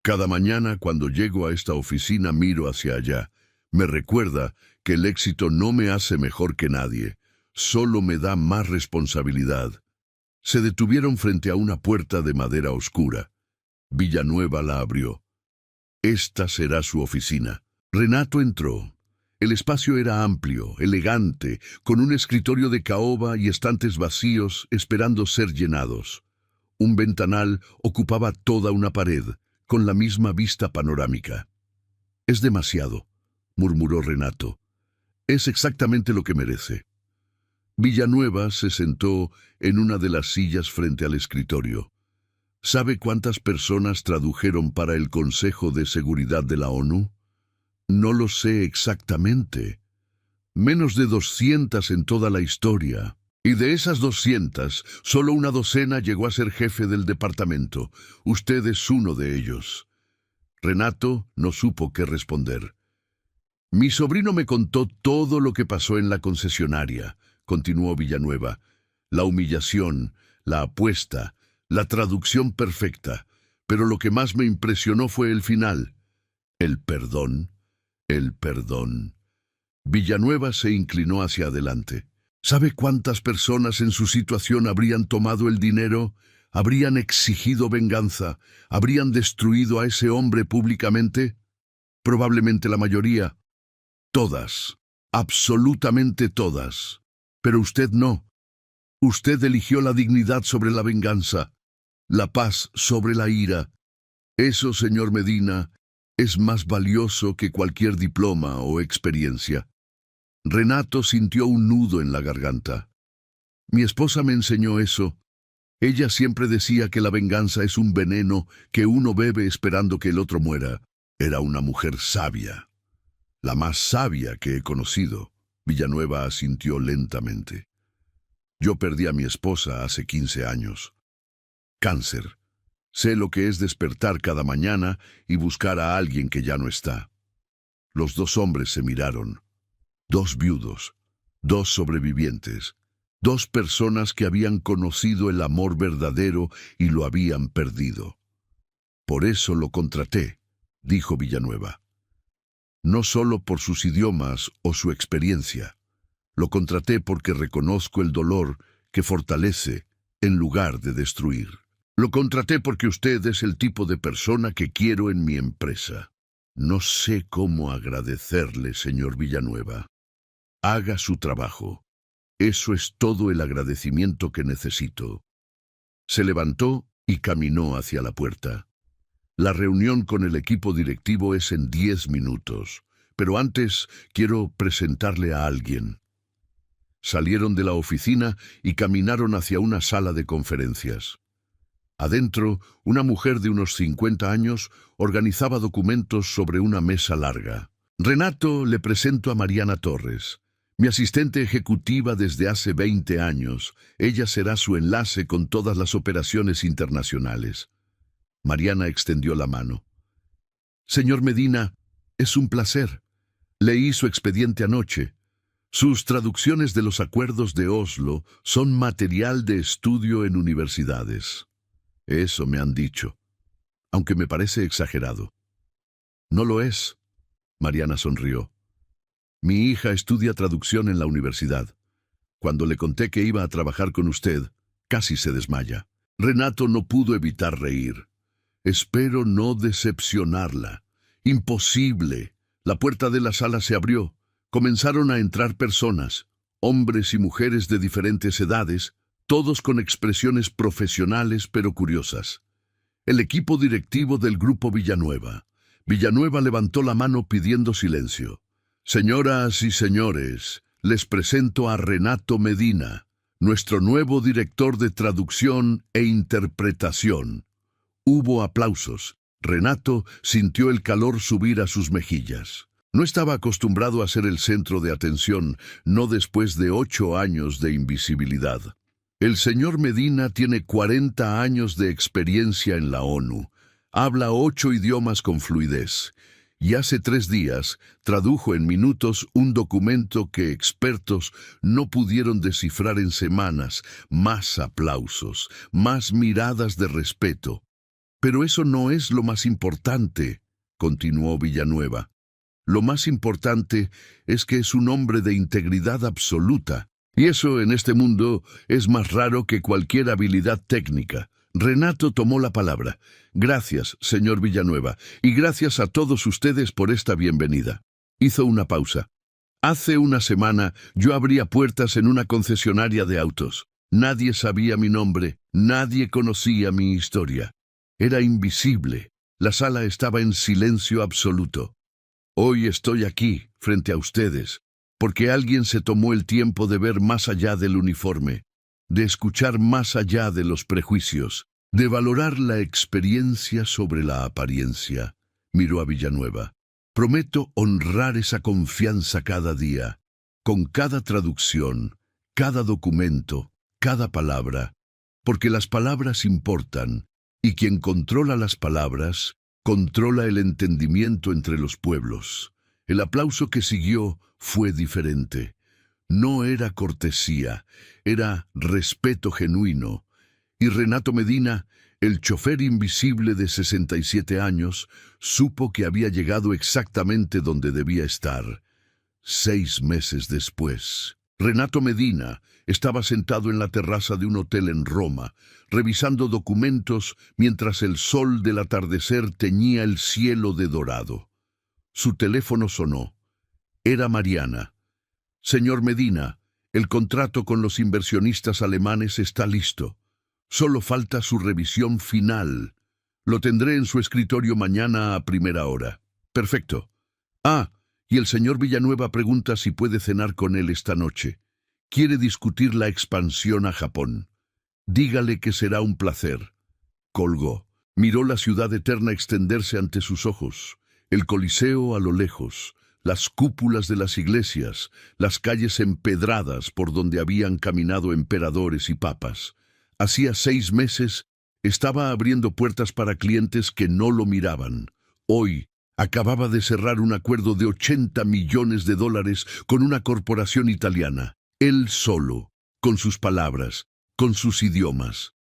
Cada mañana cuando llego a esta oficina miro hacia allá. Me recuerda que el éxito no me hace mejor que nadie, solo me da más responsabilidad. Se detuvieron frente a una puerta de madera oscura. Villanueva la abrió. Esta será su oficina. Renato entró. El espacio era amplio, elegante, con un escritorio de caoba y estantes vacíos esperando ser llenados. Un ventanal ocupaba toda una pared, con la misma vista panorámica. «Es demasiado», murmuró Renato. «Es exactamente lo que merece». Villanueva se sentó en una de las sillas frente al escritorio. ¿Sabe cuántas personas tradujeron para el Consejo de Seguridad de la ONU? No lo sé exactamente. Menos de 200 en toda la historia. Y de esas 200, solo una docena llegó a ser jefe del departamento. Usted es uno de ellos. Renato no supo qué responder. Mi sobrino me contó todo lo que pasó en la concesionaria, continuó Villanueva. La humillación, la apuesta, la traducción perfecta. Pero lo que más me impresionó fue el final. El perdón. El perdón. Villanueva se inclinó hacia adelante. ¿Sabe cuántas personas en su situación habrían tomado el dinero? ¿Habrían exigido venganza? ¿Habrían destruido a ese hombre públicamente? Probablemente la mayoría. Todas. Absolutamente todas. Pero usted no. Usted eligió la dignidad sobre la venganza, la paz sobre la ira. Eso, señor Medina, es más valioso que cualquier diploma o experiencia. Renato sintió un nudo en la garganta. Mi esposa me enseñó eso. Ella siempre decía que la venganza es un veneno que uno bebe esperando que el otro muera. Era una mujer sabia. La más sabia que he conocido. Villanueva asintió lentamente. Yo perdí a mi esposa hace 15 años. Cáncer. Sé lo que es despertar cada mañana y buscar a alguien que ya no está. Los dos hombres se miraron. Dos viudos, dos sobrevivientes, dos personas que habían conocido el amor verdadero y lo habían perdido. Por eso lo contraté, dijo Villanueva. No solo por sus idiomas o su experiencia. Lo contraté porque reconozco el dolor que fortalece en lugar de destruir. Lo contraté porque usted es el tipo de persona que quiero en mi empresa. No sé cómo agradecerle, señor Villanueva. Haga su trabajo. Eso es todo el agradecimiento que necesito. Se levantó y caminó hacia la puerta. La reunión con el equipo directivo es en 10 minutos, pero antes quiero presentarle a alguien. Salieron de la oficina y caminaron hacia una sala de conferencias. Adentro, una mujer de unos 50 años organizaba documentos sobre una mesa larga. Renato, le presento a Mariana Torres, mi asistente ejecutiva desde hace 20 años. Ella será su enlace con todas las operaciones internacionales. Mariana extendió la mano. Señor Medina, es un placer. Leí su expediente anoche. Sus traducciones de los acuerdos de Oslo son material de estudio en universidades. Eso me han dicho, aunque me parece exagerado. No lo es. Mariana sonrió. Mi hija estudia traducción en la universidad. Cuando le conté que iba a trabajar con usted, casi se desmaya. Renato no pudo evitar reír. Espero no decepcionarla. Imposible. La puerta de la sala se abrió. Comenzaron a entrar personas, hombres y mujeres de diferentes edades, todos con expresiones profesionales pero curiosas. El equipo directivo del Grupo Villanueva. Villanueva levantó la mano pidiendo silencio. Señoras y señores, les presento a Renato Medina, nuestro nuevo director de traducción e interpretación. Hubo aplausos. Renato sintió el calor subir a sus mejillas. No estaba acostumbrado a ser el centro de atención, no después de 8 años de invisibilidad. El señor Medina tiene 40 años de experiencia en la ONU. Habla 8 idiomas con fluidez. Y hace 3 días tradujo en minutos un documento que expertos no pudieron descifrar en semanas. Más aplausos, más miradas de respeto. Pero eso no es lo más importante, continuó Villanueva. Lo más importante es que es un hombre de integridad absoluta. Y eso en este mundo es más raro que cualquier habilidad técnica. Renato tomó la palabra. Gracias, señor Villanueva, y gracias a todos ustedes por esta bienvenida. Hizo una pausa. Hace una semana yo abría puertas en una concesionaria de autos. Nadie sabía mi nombre, nadie conocía mi historia. Era invisible. La sala estaba en silencio absoluto. Hoy estoy aquí, frente a ustedes, porque alguien se tomó el tiempo de ver más allá del uniforme, de escuchar más allá de los prejuicios, de valorar la experiencia sobre la apariencia. Miró a Villanueva. Prometo honrar esa confianza cada día, con cada traducción, cada documento, cada palabra, porque las palabras importan, y quien controla las palabras, controla el entendimiento entre los pueblos. El aplauso que siguió fue diferente. No era cortesía, era respeto genuino. Y Renato Medina, el chofer invisible de 67 años, supo que había llegado exactamente donde debía estar. 6 meses después, Renato Medina estaba sentado en la terraza de un hotel en Roma, revisando documentos mientras el sol del atardecer teñía el cielo de dorado. Su teléfono sonó. Era Mariana. Señor Medina, el contrato con los inversionistas alemanes está listo. Solo falta su revisión final. Lo tendré en su escritorio mañana a primera hora. Perfecto. Y el señor Villanueva pregunta si puede cenar con él esta noche. Quiere discutir la expansión a Japón. Dígale que será un placer. Colgó. Miró la ciudad eterna extenderse ante sus ojos. El Coliseo a lo lejos, las cúpulas de las iglesias, las calles empedradas por donde habían caminado emperadores y papas. Hacía 6 meses estaba abriendo puertas para clientes que no lo miraban. Hoy acababa de cerrar un acuerdo de $80 millones con una corporación italiana. Él solo, con sus palabras, con sus idiomas.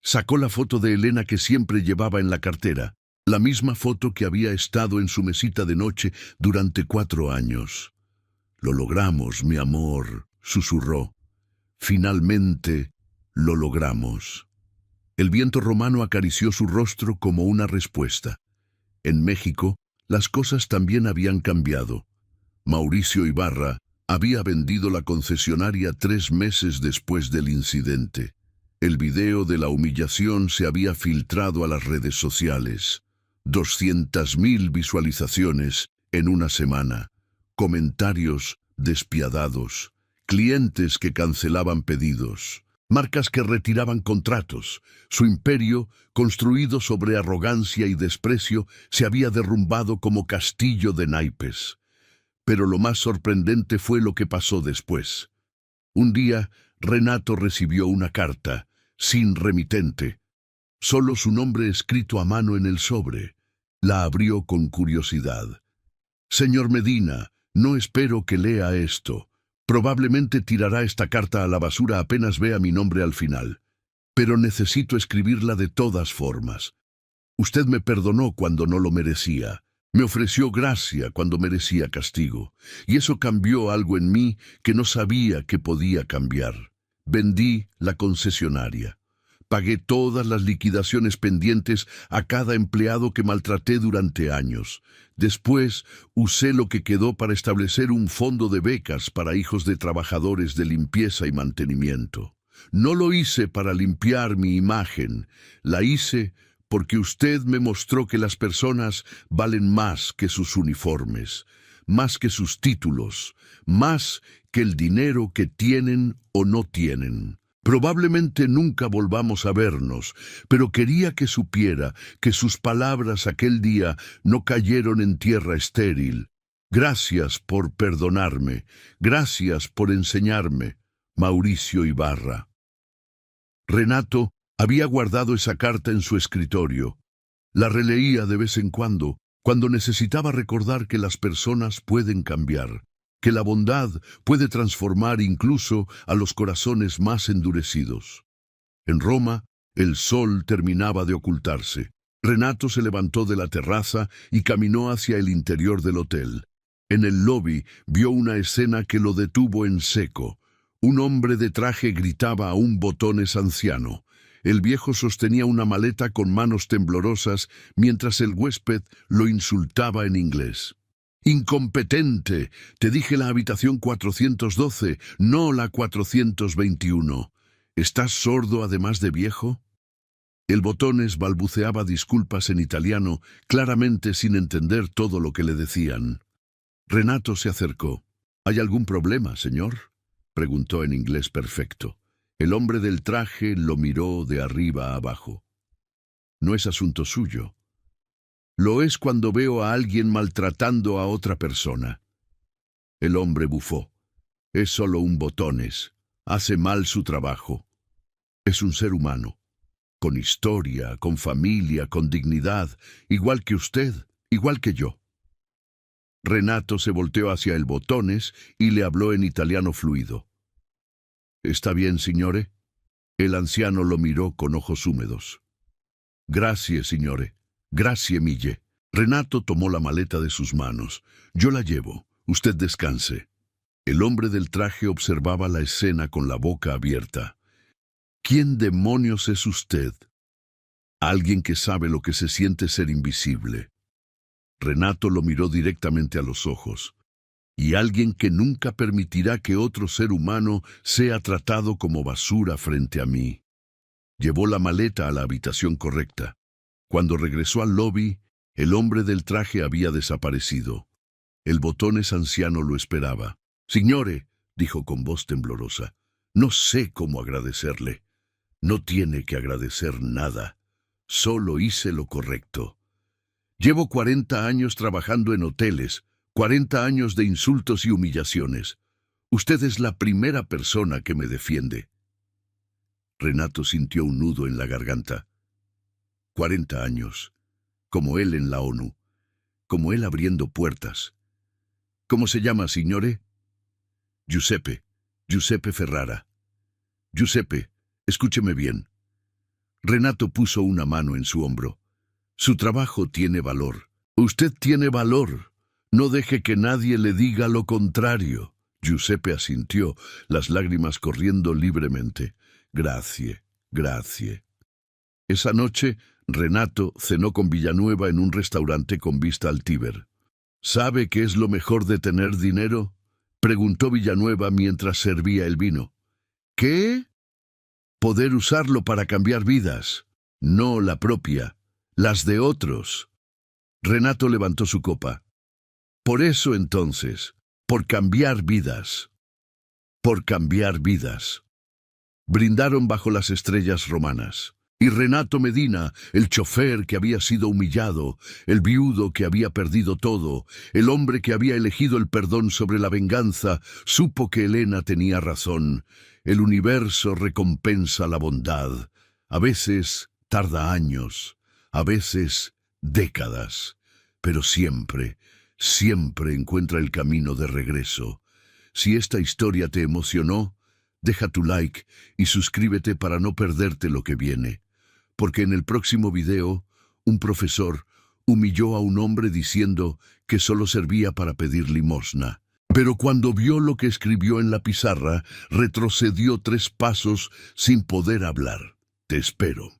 Sacó la foto de Elena que siempre llevaba en la cartera, la misma foto que había estado en su mesita de noche durante 4 años. Lo logramos, mi amor, susurró. Finalmente lo logramos. El viento romano acarició su rostro como una respuesta. En México, las cosas también habían cambiado. Mauricio Ibarra había vendido la concesionaria 3 meses después del incidente. El video de la humillación se había filtrado a las redes sociales. 200.000 visualizaciones en una semana. Comentarios despiadados. Clientes que cancelaban pedidos. Marcas que retiraban contratos. Su imperio, construido sobre arrogancia y desprecio, se había derrumbado como castillo de naipes. Pero lo más sorprendente fue lo que pasó después. Un día, Renato recibió una carta, sin remitente. Solo su nombre escrito a mano en el sobre. La abrió con curiosidad. Señor Medina, no espero que lea esto. Probablemente tirará esta carta a la basura apenas vea mi nombre al final. Pero necesito escribirla de todas formas. Usted me perdonó cuando no lo merecía. Me ofreció gracia cuando merecía castigo, y eso cambió algo en mí que no sabía que podía cambiar. Vendí la concesionaria. Pagué todas las liquidaciones pendientes a cada empleado que maltraté durante años. Después, usé lo que quedó para establecer un fondo de becas para hijos de trabajadores de limpieza y mantenimiento. No lo hice para limpiar mi imagen, la hice porque usted me mostró que las personas valen más que sus uniformes, más que sus títulos, más que el dinero que tienen o no tienen. Probablemente nunca volvamos a vernos, pero quería que supiera que sus palabras aquel día no cayeron en tierra estéril. Gracias por perdonarme, gracias por enseñarme, Mauricio Ibarra. Renato había guardado esa carta en su escritorio. La releía de vez en cuando necesitaba recordar que las personas pueden cambiar, que la bondad puede transformar incluso a los corazones más endurecidos. En Roma, el sol terminaba de ocultarse. Renato se levantó de la terraza y caminó hacia el interior del hotel. En el lobby vio una escena que lo detuvo en seco. Un hombre de traje gritaba a un botones anciano. El viejo sostenía una maleta con manos temblorosas mientras el huésped lo insultaba en inglés. «Incompetente, te dije la habitación 412, no la 421. ¿Estás sordo además de viejo?» El botones balbuceaba disculpas en italiano, claramente sin entender todo lo que le decían. Renato se acercó. «¿Hay algún problema, señor?», preguntó en inglés perfecto. El hombre del traje lo miró de arriba a abajo. «No es asunto suyo. Lo es cuando veo a alguien maltratando a otra persona». El hombre bufó. «Es solo un botones. Hace mal su trabajo. Es un ser humano, con historia, con familia, con dignidad, igual que usted, igual que yo». Renato se volteó hacia el botones y le habló en italiano fluido. «¿Está bien, signore?» El anciano lo miró con ojos húmedos. «Grazie, signore. Grazie mille». Renato tomó la maleta de sus manos. «Yo la llevo. Usted descanse». El hombre del traje observaba la escena con la boca abierta. «¿Quién demonios es usted?» «Alguien que sabe lo que se siente ser invisible». Renato lo miró directamente a los ojos. «Y alguien que nunca permitirá que otro ser humano sea tratado como basura frente a mí». Llevó la maleta a la habitación correcta. Cuando regresó al lobby, el hombre del traje había desaparecido. El botones anciano lo esperaba. «Signore», dijo con voz temblorosa, «no sé cómo agradecerle». «No tiene que agradecer nada. Solo hice lo correcto. Llevo 40 años trabajando en hoteles, 40 años de insultos y humillaciones. Usted es la primera persona que me defiende». Renato sintió un nudo en la garganta. 40 años, como él en la ONU, como él abriendo puertas. «¿Cómo se llama, signore?» «Giuseppe, Giuseppe Ferrara». «Giuseppe, escúcheme bien». Renato puso una mano en su hombro. «Su trabajo tiene valor. Usted tiene valor. No deje que nadie le diga lo contrario». Giuseppe asintió, las lágrimas corriendo libremente. «Grazie, grazie». Esa noche, Renato cenó con Villanueva en un restaurante con vista al Tíber. «¿Sabe qué es lo mejor de tener dinero?», preguntó Villanueva mientras servía el vino. «¿Qué?». «Poder usarlo para cambiar vidas. No la propia, las de otros». Renato levantó su copa. «Por eso entonces, por cambiar vidas. Por cambiar vidas». Brindaron bajo las estrellas romanas. Y Renato Medina, el chofer que había sido humillado, el viudo que había perdido todo, el hombre que había elegido el perdón sobre la venganza, supo que Elena tenía razón. El universo recompensa la bondad. A veces tarda años, a veces décadas, pero siempre, siempre encuentra el camino de regreso. Si esta historia te emocionó, deja tu like y suscríbete para no perderte lo que viene. Porque en el próximo video, un profesor, Humilló a un hombre diciendo que solo servía para pedir limosna. Pero cuando vio lo que escribió en la pizarra, retrocedió 3 pasos sin poder hablar. Te espero.